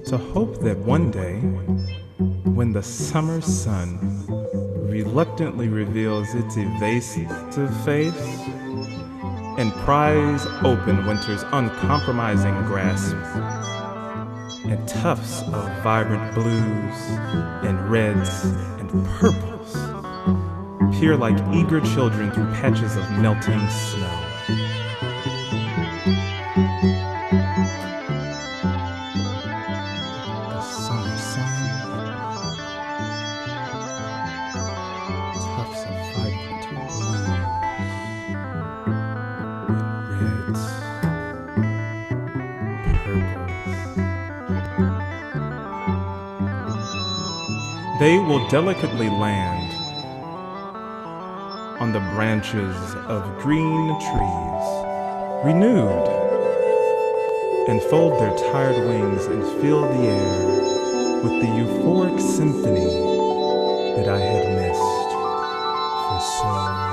To hope that one day, when the summer sun reluctantly reveals its evasive face and pries open winter's uncompromising grasp, and tufts of vibrant blues and reds and purples peer like eager children through patches of melting snow. The summer sun, tufts of vibrant blues and reds, purples. They will delicately land on the branches of green trees, renewed, and fold their tired wings and fill the air with the euphoric symphony that I had missed for so long.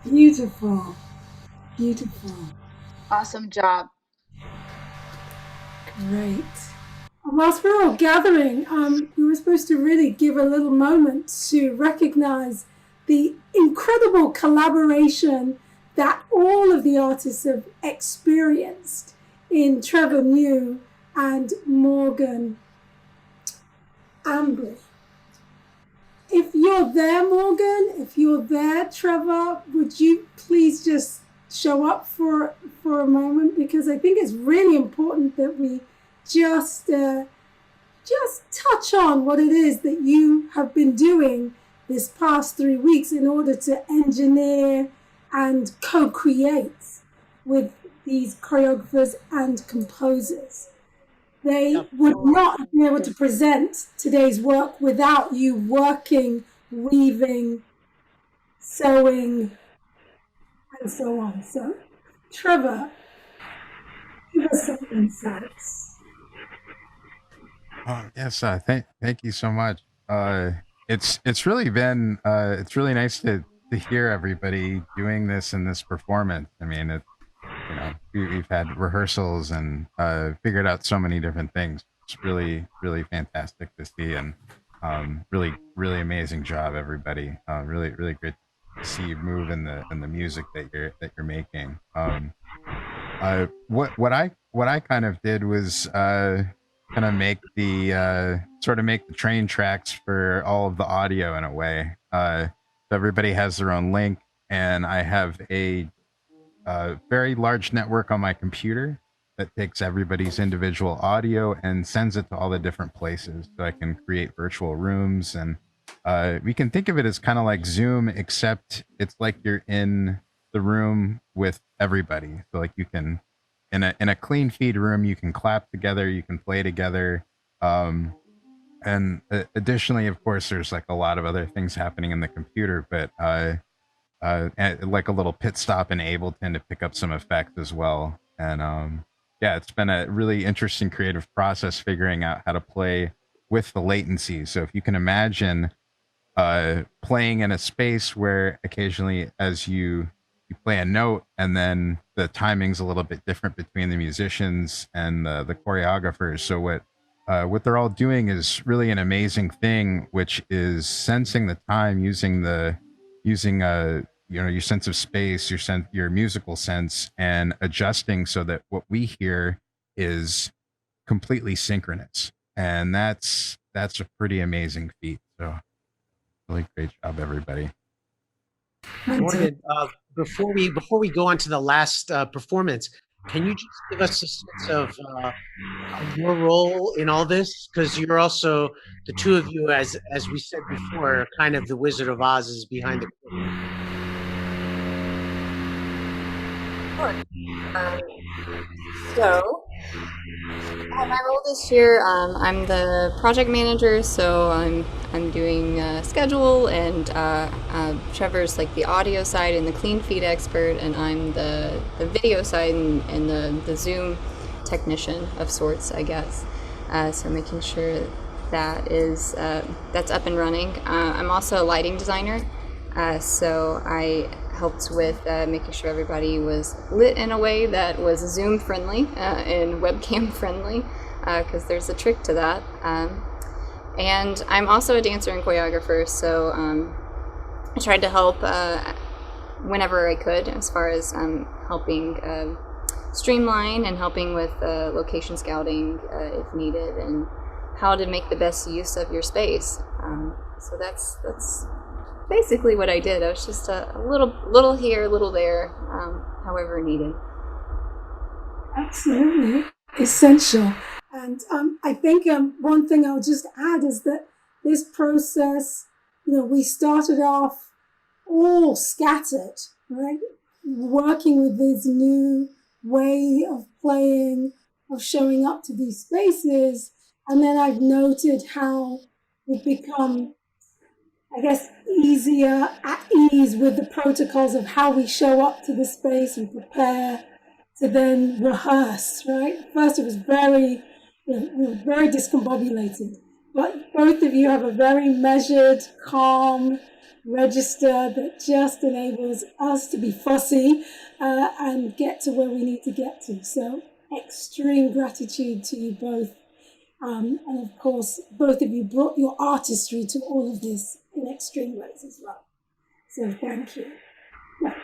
Beautiful. Beautiful. Awesome job. Great. Whilst we're all gathering, we were supposed to really give a little moment to recognize the incredible collaboration that all of the artists have experienced in Trevor Mew and Morgan Ambry. If you're there, Morgan, if you're there, Trevor, would you please just show up for a moment? Because I think it's really important that we just touch on what it is that you have been doing this past 3 weeks in order to engineer and co-create with these choreographers and composers. They would not be able to present today's work without you working, weaving, sewing, and so on. So, Trevor, give us some insights. Yes, thank you so much. It's really been it's really nice to hear everybody doing this in this performance. I mean, we've had rehearsals and figured out so many different things. It's really fantastic to see, and really amazing job, everybody. Really great to see you move in the music that you're making. What I kind of did was kind of make the make the train tracks for all of the audio in a way. So everybody has their own link, and I have a very large network on my computer that takes everybody's individual audio and sends it to all the different places, so I can create virtual rooms. And we can think of it as kind of like Zoom, except it's like you're in the room with everybody. So like you can, in a clean feed room, you can clap together, you can play together, and additionally, of course, there's like a lot of other things happening in the computer, but like a little pit stop in Ableton to pick up some effect as well. And yeah, it's been a really interesting creative process figuring out how to play with the latency. So if you can imagine playing in a space where occasionally as you play a note and then the timing's a little bit different between the musicians and the choreographers. So what they're all doing is really an amazing thing, which is sensing the time using your sense of space, your musical sense, and adjusting so that what we hear is completely synchronous. And that's a pretty amazing feat. So really great job, everybody. Morgan, before we go on to the last performance, can you just give us a sense of your role in all this? Because you're also the two of you, as we said before, kind of the Wizard of Oz is behind the curtain. So, my role this year, I'm the project manager, so I'm doing schedule, and Trevor's like the audio side and the clean feed expert, and I'm the video side and the Zoom technician of sorts, I guess. So making sure that is that's up and running. I'm also a lighting designer, so I helped with making sure everybody was lit in a way that was Zoom friendly and webcam friendly, because there's a trick to that. And I'm also a dancer and choreographer, so I tried to help whenever I could, as far as helping streamline and helping with location scouting if needed, and how to make the best use of your space. So that's basically what I did. I was just a little here, a little there, however needed. Absolutely essential. And I think one thing I'll just add is that this process, we started off all scattered, right? Working with this new way of playing, of showing up to these spaces. And then I've noted how we've become, I guess, easier at ease with the protocols of how we show up to the space and prepare to then rehearse, right? First, it was we were very discombobulated, but both of you have a very measured, calm register that just enables us to be fussy and get to where we need to get to. So extreme gratitude to you both. And of course, both of you brought your artistry to all of this in extreme ways as well. So thank you.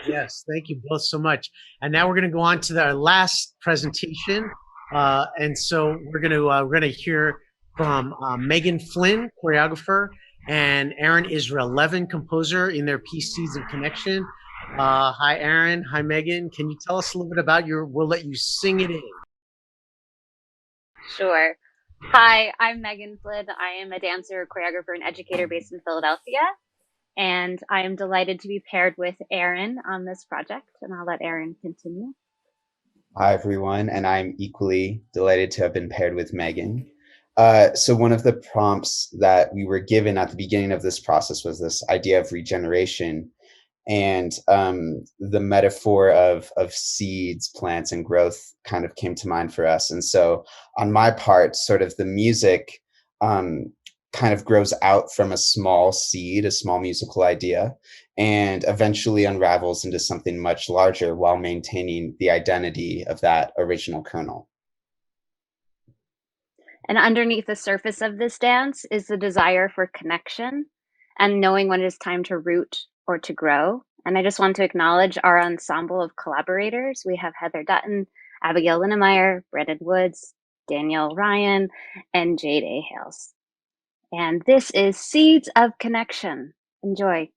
Yes, thank you both so much. And now we're going to go on to our last presentation. And so we're going to hear from Megan Flynn, choreographer, and Aaron Israel Levin, composer, in their piece Seeds of Connection. Hi, Aaron. Hi, Megan. Can you tell us a little bit about we'll let you sing it in. Sure. Hi, I'm Megan Flynn. I am a dancer, choreographer, and educator based in Philadelphia. And I am delighted to be paired with Aaron on this project. And I'll let Aaron continue. Hi, everyone. And I'm equally delighted to have been paired with Megan. So one of the prompts that we were given at the beginning of this process was this idea of regeneration. And the metaphor of seeds, plants, and growth kind of came to mind for us. And so on my part, sort of the music kind of grows out from a small seed, a small musical idea, and eventually unravels into something much larger while maintaining the identity of that original kernel. And underneath the surface of this dance is the desire for connection and knowing when it is time to root or to grow. And I just want to acknowledge our ensemble of collaborators. We have Heather Dutton, Abigail Linnemeyer, Brendan Woods, Danielle Ryan, and Jade A. Hales. And this is Seeds of Connection. Enjoy.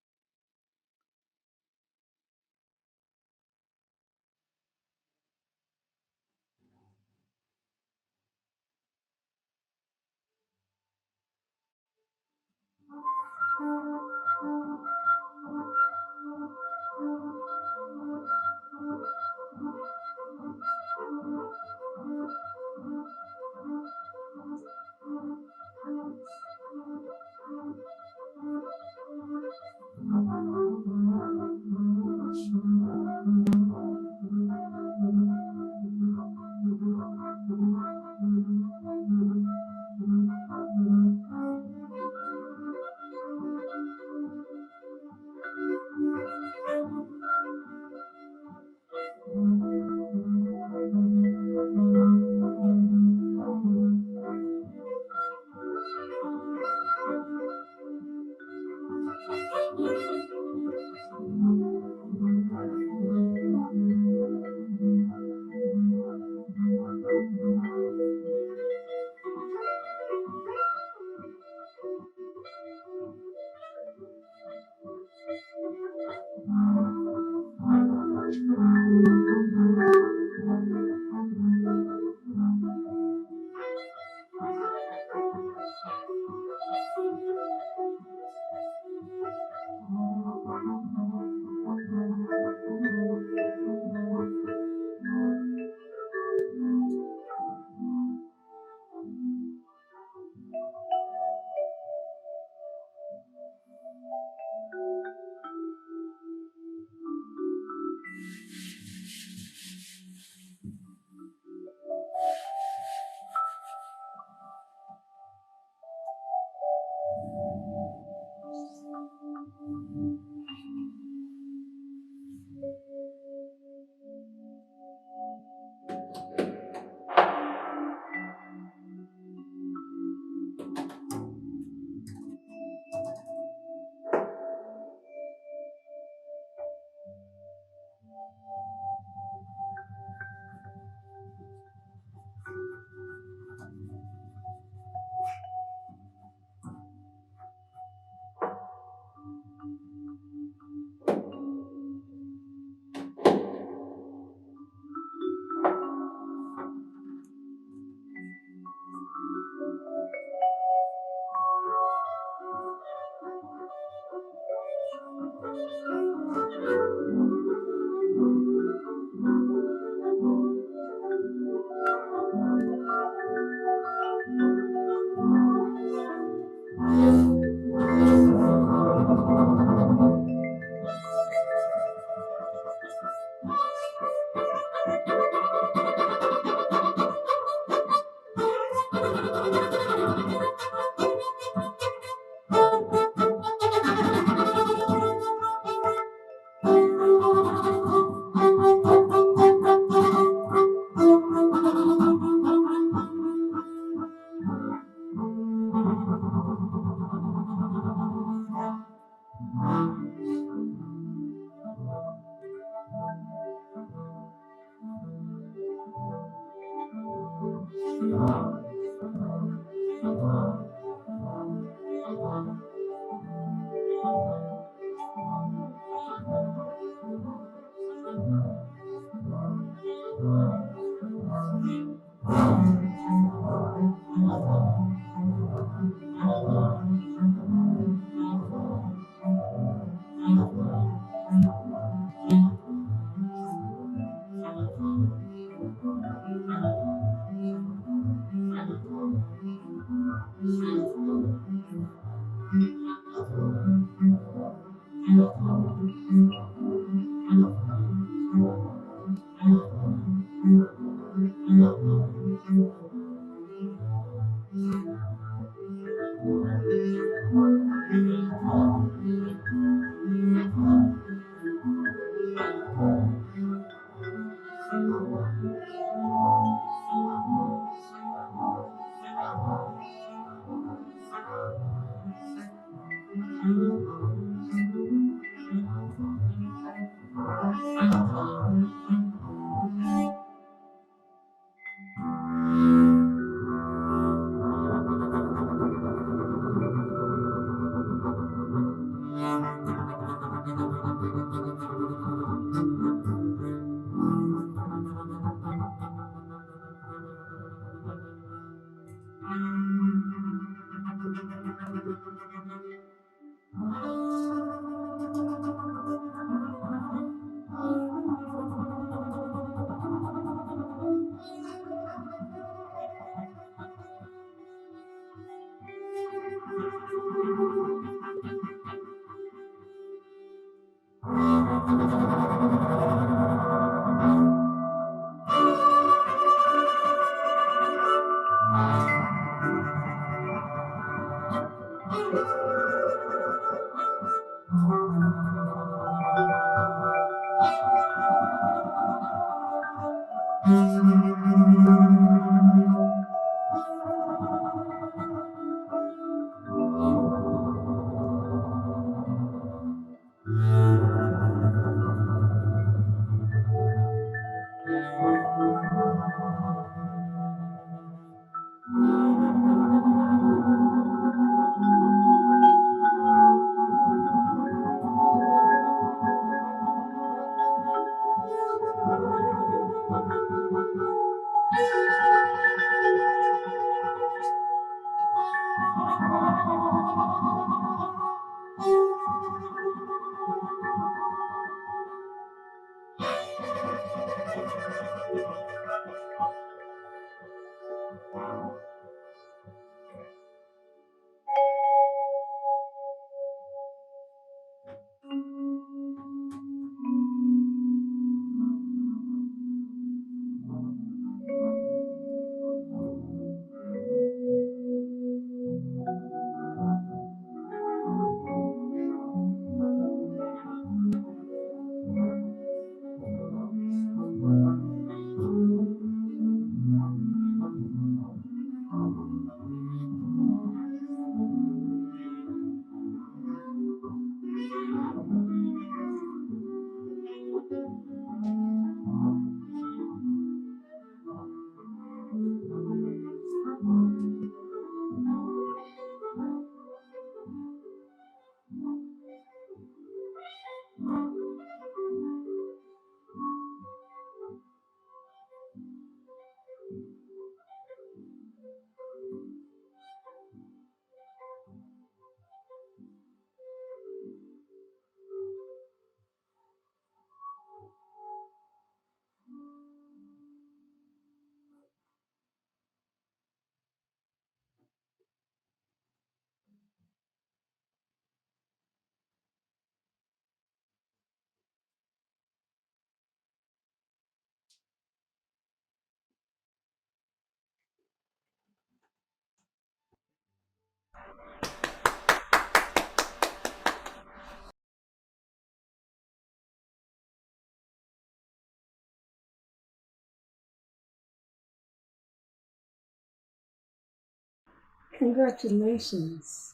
Congratulations.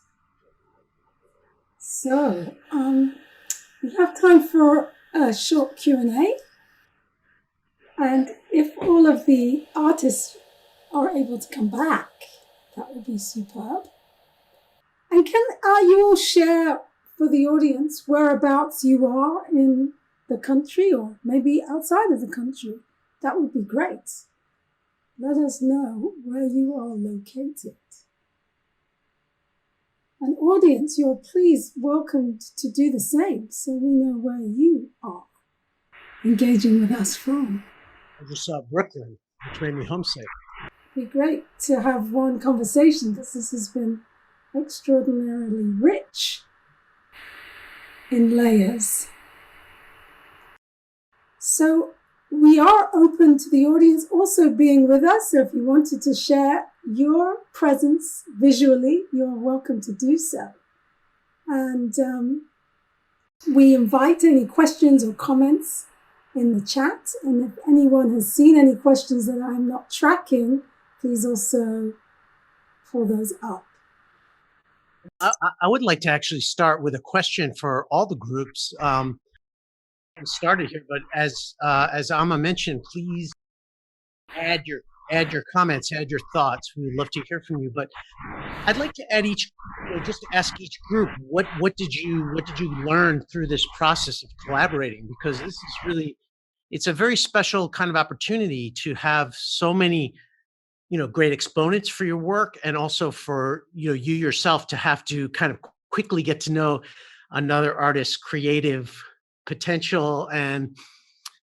So, we have time for a short Q&A. And if all of the artists are able to come back, that would be superb. And are you all share for the audience whereabouts you are in the country or maybe outside of the country? That would be great. Let us know where you are located. And audience, you're please welcomed to do the same so we know where you are engaging with us from. I just saw Brooklyn, which made me homesick. It'd be great to have one conversation because this has been extraordinarily rich in layers. So we are open to the audience also being with us. So if you wanted to share your presence visually, you're welcome to do so. And we invite any questions or comments in the chat. And if anyone has seen any questions that I'm not tracking, please also pull those up. I would like to actually start with a question for all the groups. Started here, but as Amma mentioned, please add your comments, add your thoughts. We would love to hear from you. But I'd like to add just ask each group what did you learn through this process of collaborating? Because this is really, it's a very special kind of opportunity to have so many great exponents for your work, and also for you yourself to have to kind of quickly get to know another artist's creative potential and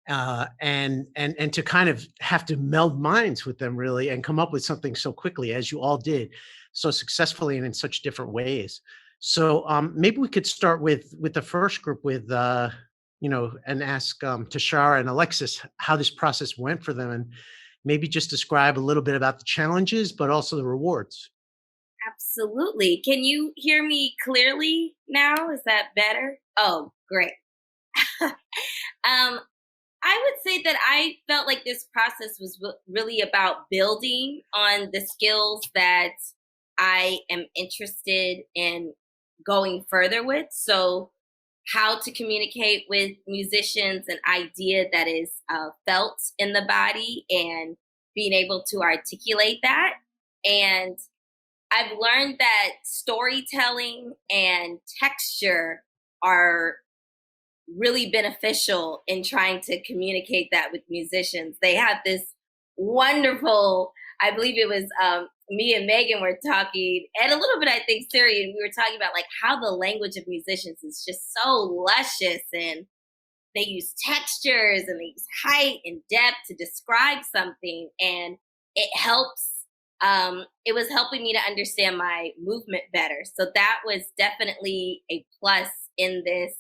to kind of have to meld minds with them really and come up with something so quickly as you all did so successfully and in such different ways. So maybe we could start with the first group with and ask Tashara and Alexis how this process went for them, and maybe just describe a little bit about the challenges, but also the rewards. Absolutely. Can you hear me clearly now? Is that better? Oh, great. I would say that I felt like this process was really about building on the skills that I am interested in going further with. So how to communicate with musicians, an idea that is felt in the body, and being able to articulate that. And I've learned that storytelling and texture are really beneficial in trying to communicate that with musicians. They have this wonderful, I believe it was me and Megan were talking, and a little bit I think Siri, and we were talking about like how the language of musicians is just so luscious, and they use textures and they use height and depth to describe something, and it helps. It was helping me to understand my movement better. So that was definitely a plus in this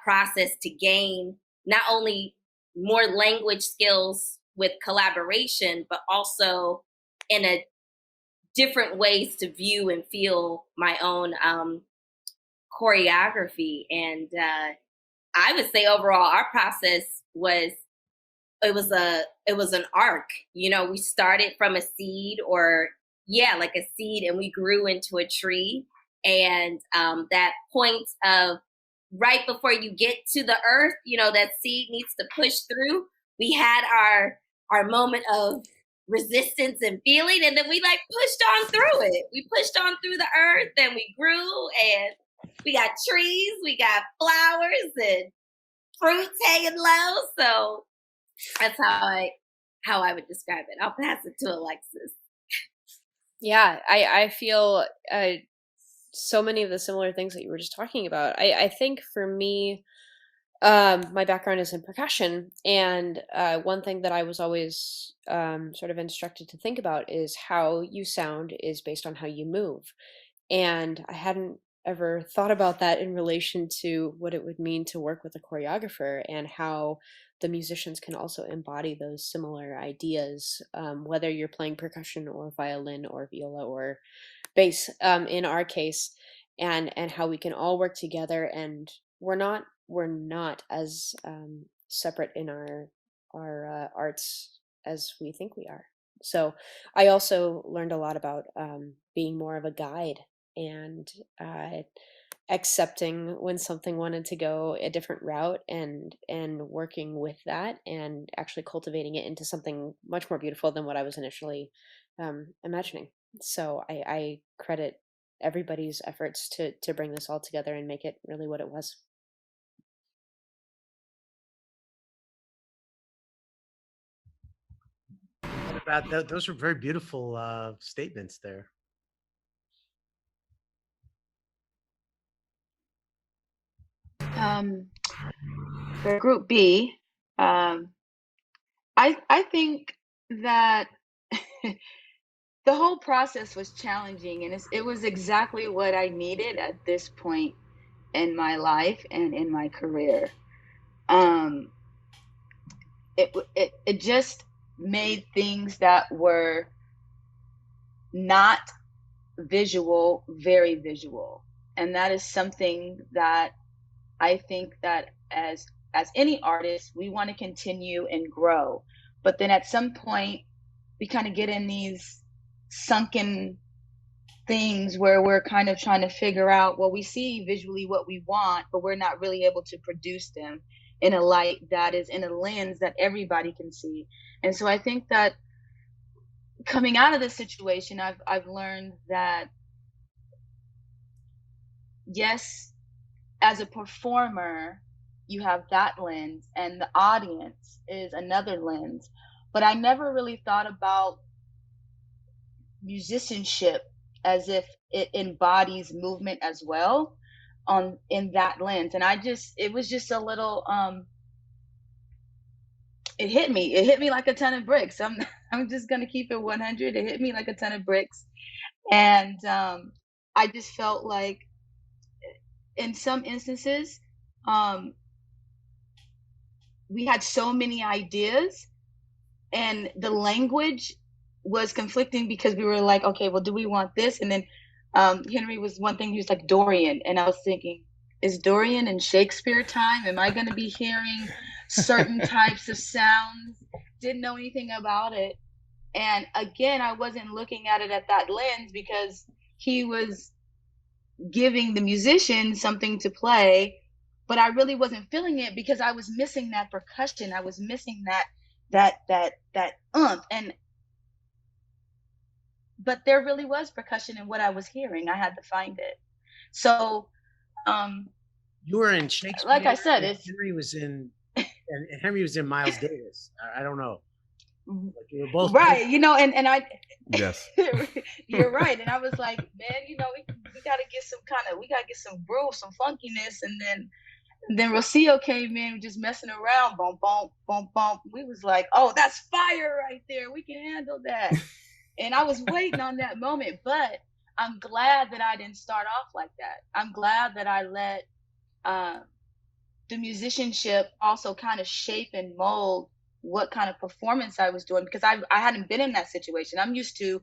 process, to gain not only more language skills with collaboration, but also in a different ways to view and feel my own choreography. And I would say overall, our process was an arc. We started from a seed, like a seed, and we grew into a tree. And that point of right before you get to the earth, that seed needs to push through. We had our moment of resistance and feeling, and then we pushed on through it. We pushed on through the earth, and we grew, and we got trees, we got flowers and fruits hanging low. So that's how I would describe it. I'll pass it to Alexis. Yeah, I feel so many of the similar things that you were just talking about. I think for me, my background is in percussion, and one thing that I was always sort of instructed to think about is how you sound is based on how you move. And I hadn't ever thought about that in relation to what it would mean to work with a choreographer, and how the musicians can also embody those similar ideas, whether you're playing percussion or violin or viola or bass, in our case, and how we can all work together, and we're not as separate in our arts as we think we are. So I also learned a lot about being more of a guide, and accepting when something wanted to go a different route and working with that and actually cultivating it into something much more beautiful than what I was initially imagining. So I credit everybody's efforts to bring this all together and make it really what it was. What about those were very beautiful statements there. For group B, I think that the whole process was challenging, and it was exactly what I needed at this point in my life and in my career. It just made things that were not visual very visual, and that is something that I think that as any artist, we want to continue and grow, but then at some point we kind of get in these sunken things where we're kind of trying to figure out, well, we see visually what we want, but we're not really able to produce them in a light that is in a lens that everybody can see. And so I think that coming out of this situation, I've learned that yes, as a performer, you have that lens and the audience is another lens. But I never really thought about musicianship as if it embodies movement as well in that lens. And it was just a little it hit me like a ton of bricks. I'm just gonna keep it 100. It hit me like a ton of bricks. And I just felt like in some instances, we had so many ideas and the language was conflicting because we were like, okay, well, do we want this? And then Henry was one thing, he was like Dorian. And I was thinking, is Dorian in Shakespeare time? Am I going to be hearing certain types of sounds? Didn't know anything about it. And again, I wasn't looking at it at that lens because he was giving the musician something to play, but I really wasn't feeling it because I was missing that percussion. I was missing that umph. But there really was percussion in what I was hearing. I had to find it. So you were in Shakespeare, like I said, Henry was in and Henry was in Miles Davis. I don't know. Like you were both right, and I yes. You're right. And I was like, man, we gotta get some groove, some funkiness, and then Rocio came in just messing around, boom, boom, boom, boom. We was like, oh, that's fire right there. We can handle that. And I was waiting on that moment, but I'm glad that I didn't start off like that. I'm glad that I let the musicianship also kind of shape and mold what kind of performance I was doing, because I hadn't been in that situation. I'm used to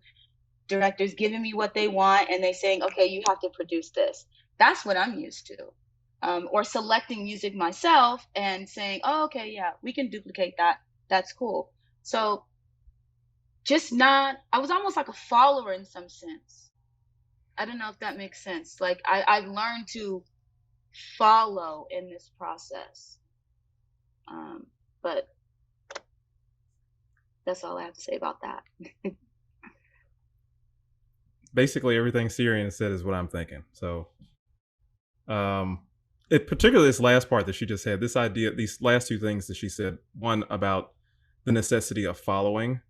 directors giving me what they want and they saying, okay, you have to produce this. That's what I'm used to. Or selecting music myself and saying, oh, okay, yeah, we can duplicate that. That's cool. So I was almost like a follower in some sense. I don't know if that makes sense. Like I've learned to follow in this process. But that's all I have to say about that. Basically everything Syrian said is what I'm thinking. So particularly this last part that she just had, this idea, these last two things that she said, one about the necessity of following,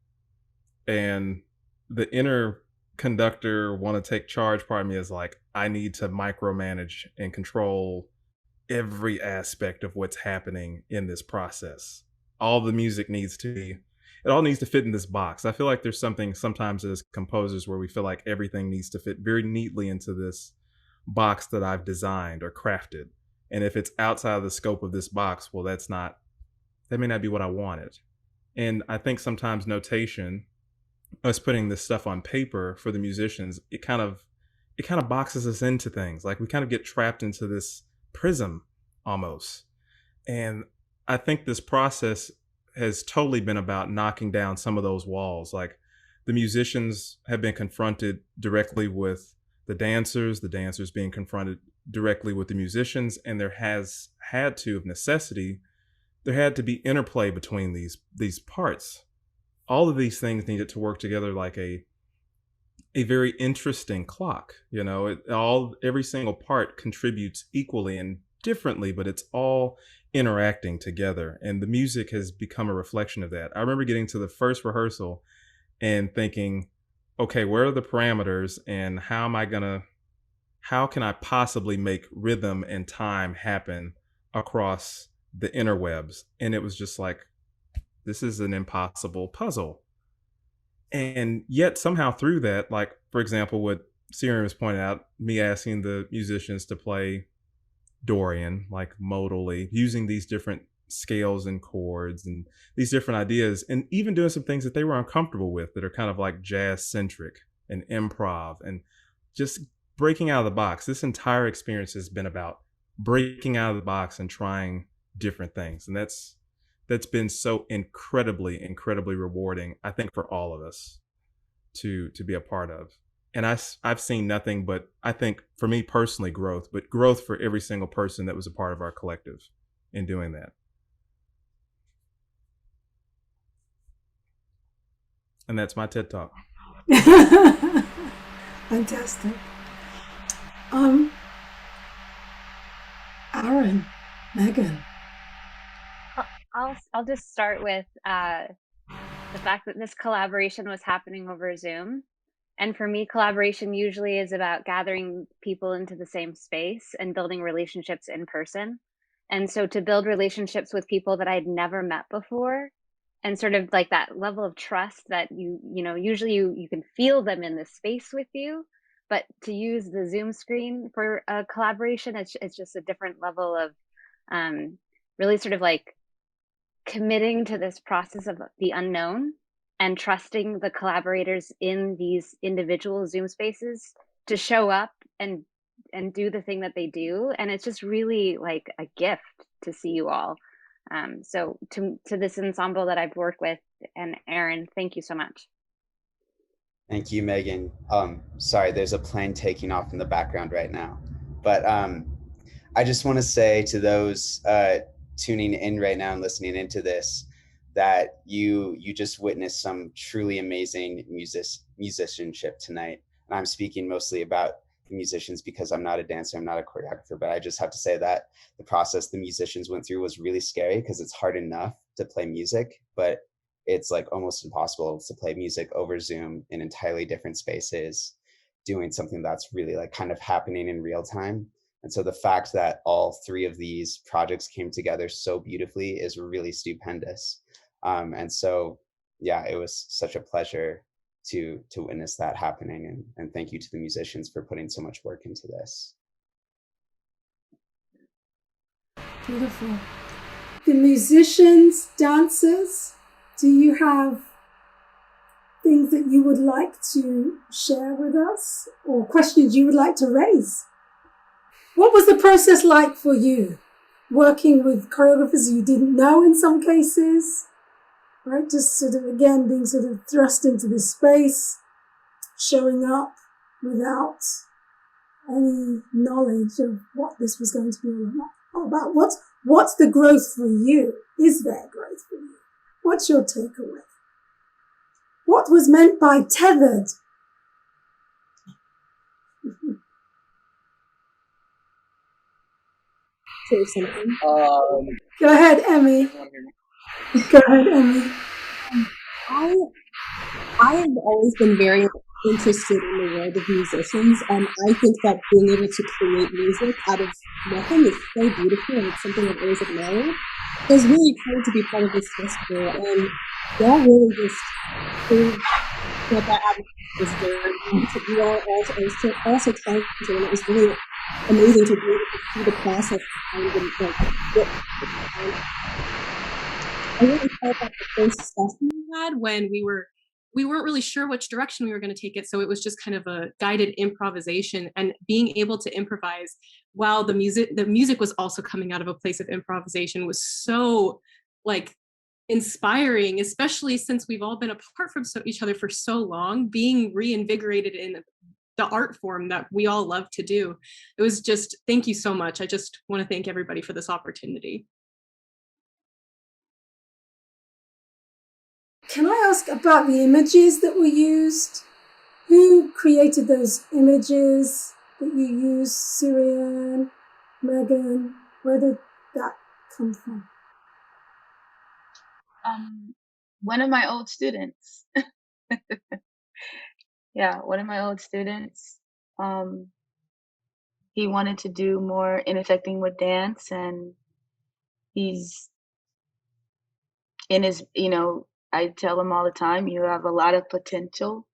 and the inner conductor want to take charge part of me is like, I need to micromanage and control every aspect of what's happening in this process. All the music it all needs to fit in this box. I feel like there's something sometimes as composers where we feel like everything needs to fit very neatly into this box that I've designed or crafted. And if it's outside of the scope of this box, well, that may not be what I wanted. And I think sometimes notation, us putting this stuff on paper for the musicians, it kind of boxes us into things. Like we kind of get trapped into this prism almost. And I think this process has totally been about knocking down some of those walls. Like the musicians have been confronted directly with the dancers being confronted directly with the musicians, and there has had to, of necessity, there had to be interplay between these parts. All of these things needed to work together like a very interesting clock. You know, every single part contributes equally and differently, but it's all interacting together. And the music has become a reflection of that. I remember getting to the first rehearsal and thinking, okay, where are the parameters and how can I possibly make rhythm and time happen across the interwebs? And it was just like, this is an impossible puzzle. And yet somehow through that, like, for example, what Sirian was pointing out, me asking the musicians to play Dorian, like modally, using these different scales and chords and these different ideas, and even doing some things that they were uncomfortable with that are kind of like jazz centric and improv and just breaking out of the box. This entire experience has been about breaking out of the box and trying different things. And that's been so incredibly rewarding, I think, for all of us to be a part of. And I've seen nothing but, I think, for me personally, growth, but growth for every single person that was a part of our collective in doing that. And that's my TED Talk. Fantastic. Aaron, Megan. I'll just start with the fact that this collaboration was happening over Zoom. And for me, collaboration usually is about gathering people into the same space and building relationships in person. And so to build relationships with people that I'd never met before, and sort of like that level of trust that you know, usually you can feel them in the space with you, but to use the Zoom screen for a collaboration, it's just a different level of really sort of like committing to this process of the unknown and trusting the collaborators in these individual Zoom spaces to show up and do the thing that they do. And it's just really like a gift to see you all. So to this ensemble that I've worked with, and Aaron, thank you so much. Thank you, Megan. Sorry, there's a plane taking off in the background right now. But I just want to say to those tuning in right now and listening into this, that you just witnessed some truly amazing musicianship tonight. And I'm speaking mostly about the musicians because I'm not a dancer, I'm not a choreographer, but I just have to say that the process the musicians went through was really scary because it's hard enough to play music, but it's like almost impossible to play music over Zoom in entirely different spaces, doing something that's really like kind of happening in real time. And so the fact that all three of these projects came together so beautifully is really stupendous. And so, yeah, it was such a pleasure to witness that happening. And thank you to the musicians for putting so much work into this. Beautiful. The musicians, dancers, do you have things that you would like to share with us or questions you would like to raise? What was the process like for you? Working with choreographers you didn't know in some cases, right? Just sort of, again, being sort of thrust into this space, showing up without any knowledge of what this was going to be all about. What's the growth for you? Is there growth for you? What's your takeaway? What was meant by tethered? Go ahead, Emmy. Go ahead, Emmy. I have always been very interested in the world of musicians, and I think that being able to create music out of nothing is so beautiful, and it's something I've always admired. It was really exciting to be part of this festival, and y'all really just proved that atmosphere was very good. You all also talented, and it was really amazing to be able to see the process behind them, like what I really felt that the first session we had when we weren't really sure which direction we were going to take it, so it was just kind of a guided improvisation, and being able to improvise while the music was also coming out of a place of improvisation was so like inspiring, especially since we've all been apart from each other for so long. Being reinvigorated in the art form that we all love to do. It was just, thank you so much. I just want to thank everybody for this opportunity. Can I ask about the images that were used? Who created those images that you used, Syrian, Megan? Where did that come from? One of my old students. Yeah, one of my old students. He wanted to do more intersecting with dance, and he's in his, I tell him all the time, you have a lot of potential.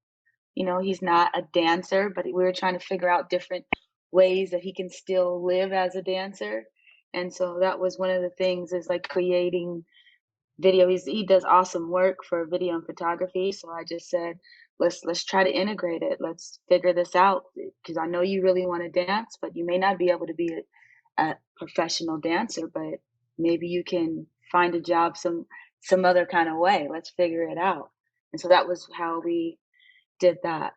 He's not a dancer, but we were trying to figure out different ways that he can still live as a dancer. And so that was one of the things, is like creating video. He does awesome work for video and photography. So I just said, let's try to integrate it. Let's figure this out, because I know you really want to dance, but you may not be able to be a professional dancer, but maybe you can find a job some other kind of way. Let's figure it out. And so that was how we did that.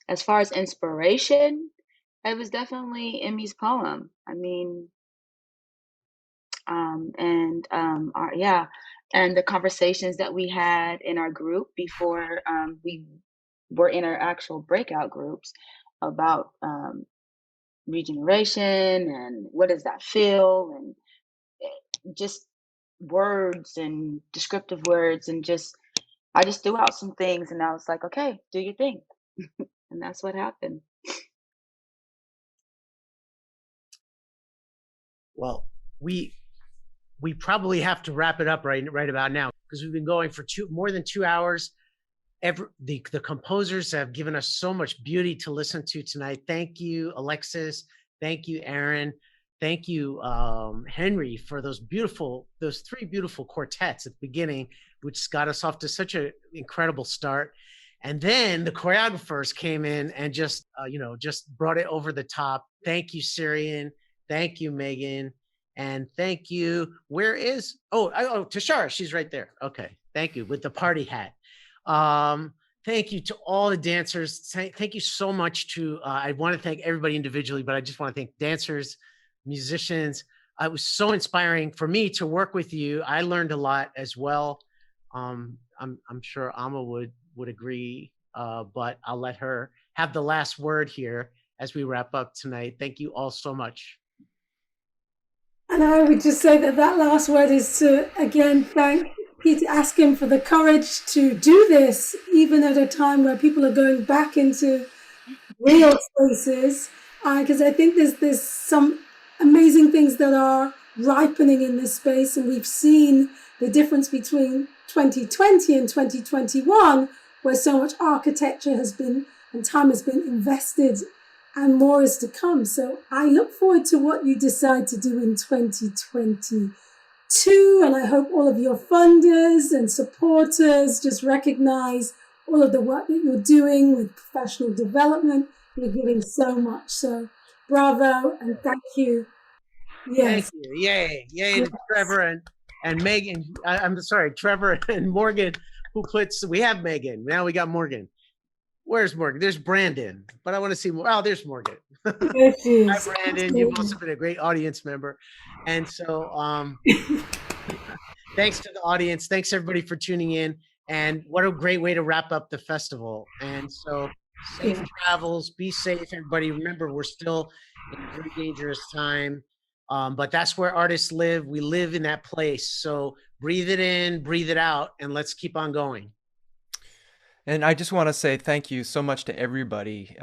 As far as inspiration, it was definitely Emmy's poem. I mean, and the conversations that we had in our group before we were in our actual breakout groups about regeneration and what does that feel, and just words and descriptive words, and I just threw out some things, and I was like, okay, do your thing. And that's what happened. Well, we probably have to wrap it up right about now, because we've been going for more than 2 hours. The composers have given us so much beauty to listen to tonight. Thank you, Alexis. Thank you, Aaron. Thank you, Henry, for those three beautiful quartets at the beginning, which got us off to such an incredible start. And then the choreographers came in and just brought it over the top. Thank you, Syrian. Thank you, Megan. And thank you. Where is, Tashara, she's right there. Okay, thank you, with the party hat. Thank you to all the dancers. Thank you so much to, I want to thank everybody individually, but I just want to thank dancers, musicians. It was so inspiring for me to work with you. I learned a lot as well. I'm sure Amma would agree, but I'll let her have the last word here as we wrap up tonight. Thank you all so much. And I would just say that last word is to, again, thank Peter, ask him for the courage to do this, even at a time where people are going back into real spaces, because I think there's some amazing things that are ripening in this space, and we've seen the difference between 2020 and 2021, where so much architecture has been and time has been invested, and more is to come. So I look forward to what you decide to do in 2022, and I hope all of your funders and supporters just recognize all of the work that you're doing with professional development. You're giving so much. So bravo and thank you. Yes. Thank you. Yay. Yes. To Trevor and Megan. I'm sorry, Trevor and Morgan, we have Megan. Now we got Morgan. Where's Morgan? There's Brandon, but I want to see more. Oh, there's Morgan. Hi, Brandon. You've also been a great audience member. And so thanks to the audience. Thanks everybody for tuning in. And what a great way to wrap up the festival. And so safe travels, be safe, everybody. Remember, we're still in a very dangerous time, but that's where artists live. We live in that place. So breathe it in, breathe it out, and let's keep on going. And I just want to say thank you so much to everybody.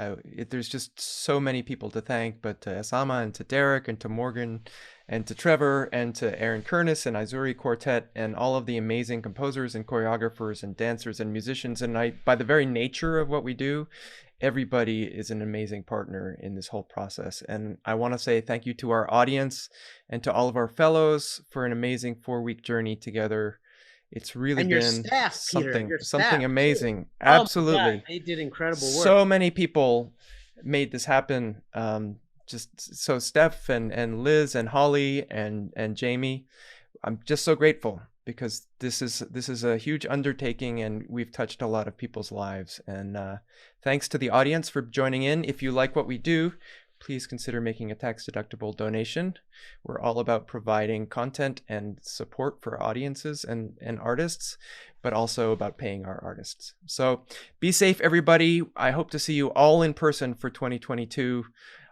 There's just so many people to thank, but to Asama and to Derek and to Morgan and to Trevor and to Aaron Kernis and Aizuri Quartet and all of the amazing composers and choreographers and dancers and musicians. And by the very nature of what we do, everybody is an amazing partner in this whole process. And I want to say thank you to our audience and to all of our fellows for an amazing 4-week journey together. It's really been staff, something staff, amazing. Too. Absolutely. God, they did incredible work. So many people made this happen. So Steph and Liz and Holly and Jamie, I'm just so grateful because this is a huge undertaking, and we've touched a lot of people's lives. And thanks to the audience for joining in. If you like what we do, please consider making a tax-deductible donation. We're all about providing content and support for audiences and artists, but also about paying our artists. So be safe, everybody. I hope to see you all in person for 2022.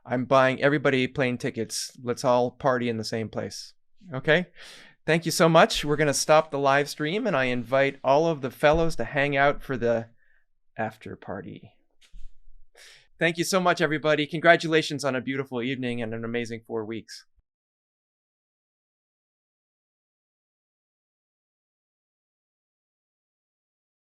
I'm buying everybody plane tickets. Let's all party in the same place. Okay? Thank you so much. We're going to stop the live stream, and I invite all of the fellows to hang out for the after party. Thank you so much, everybody. Congratulations on a beautiful evening and an amazing 4 weeks.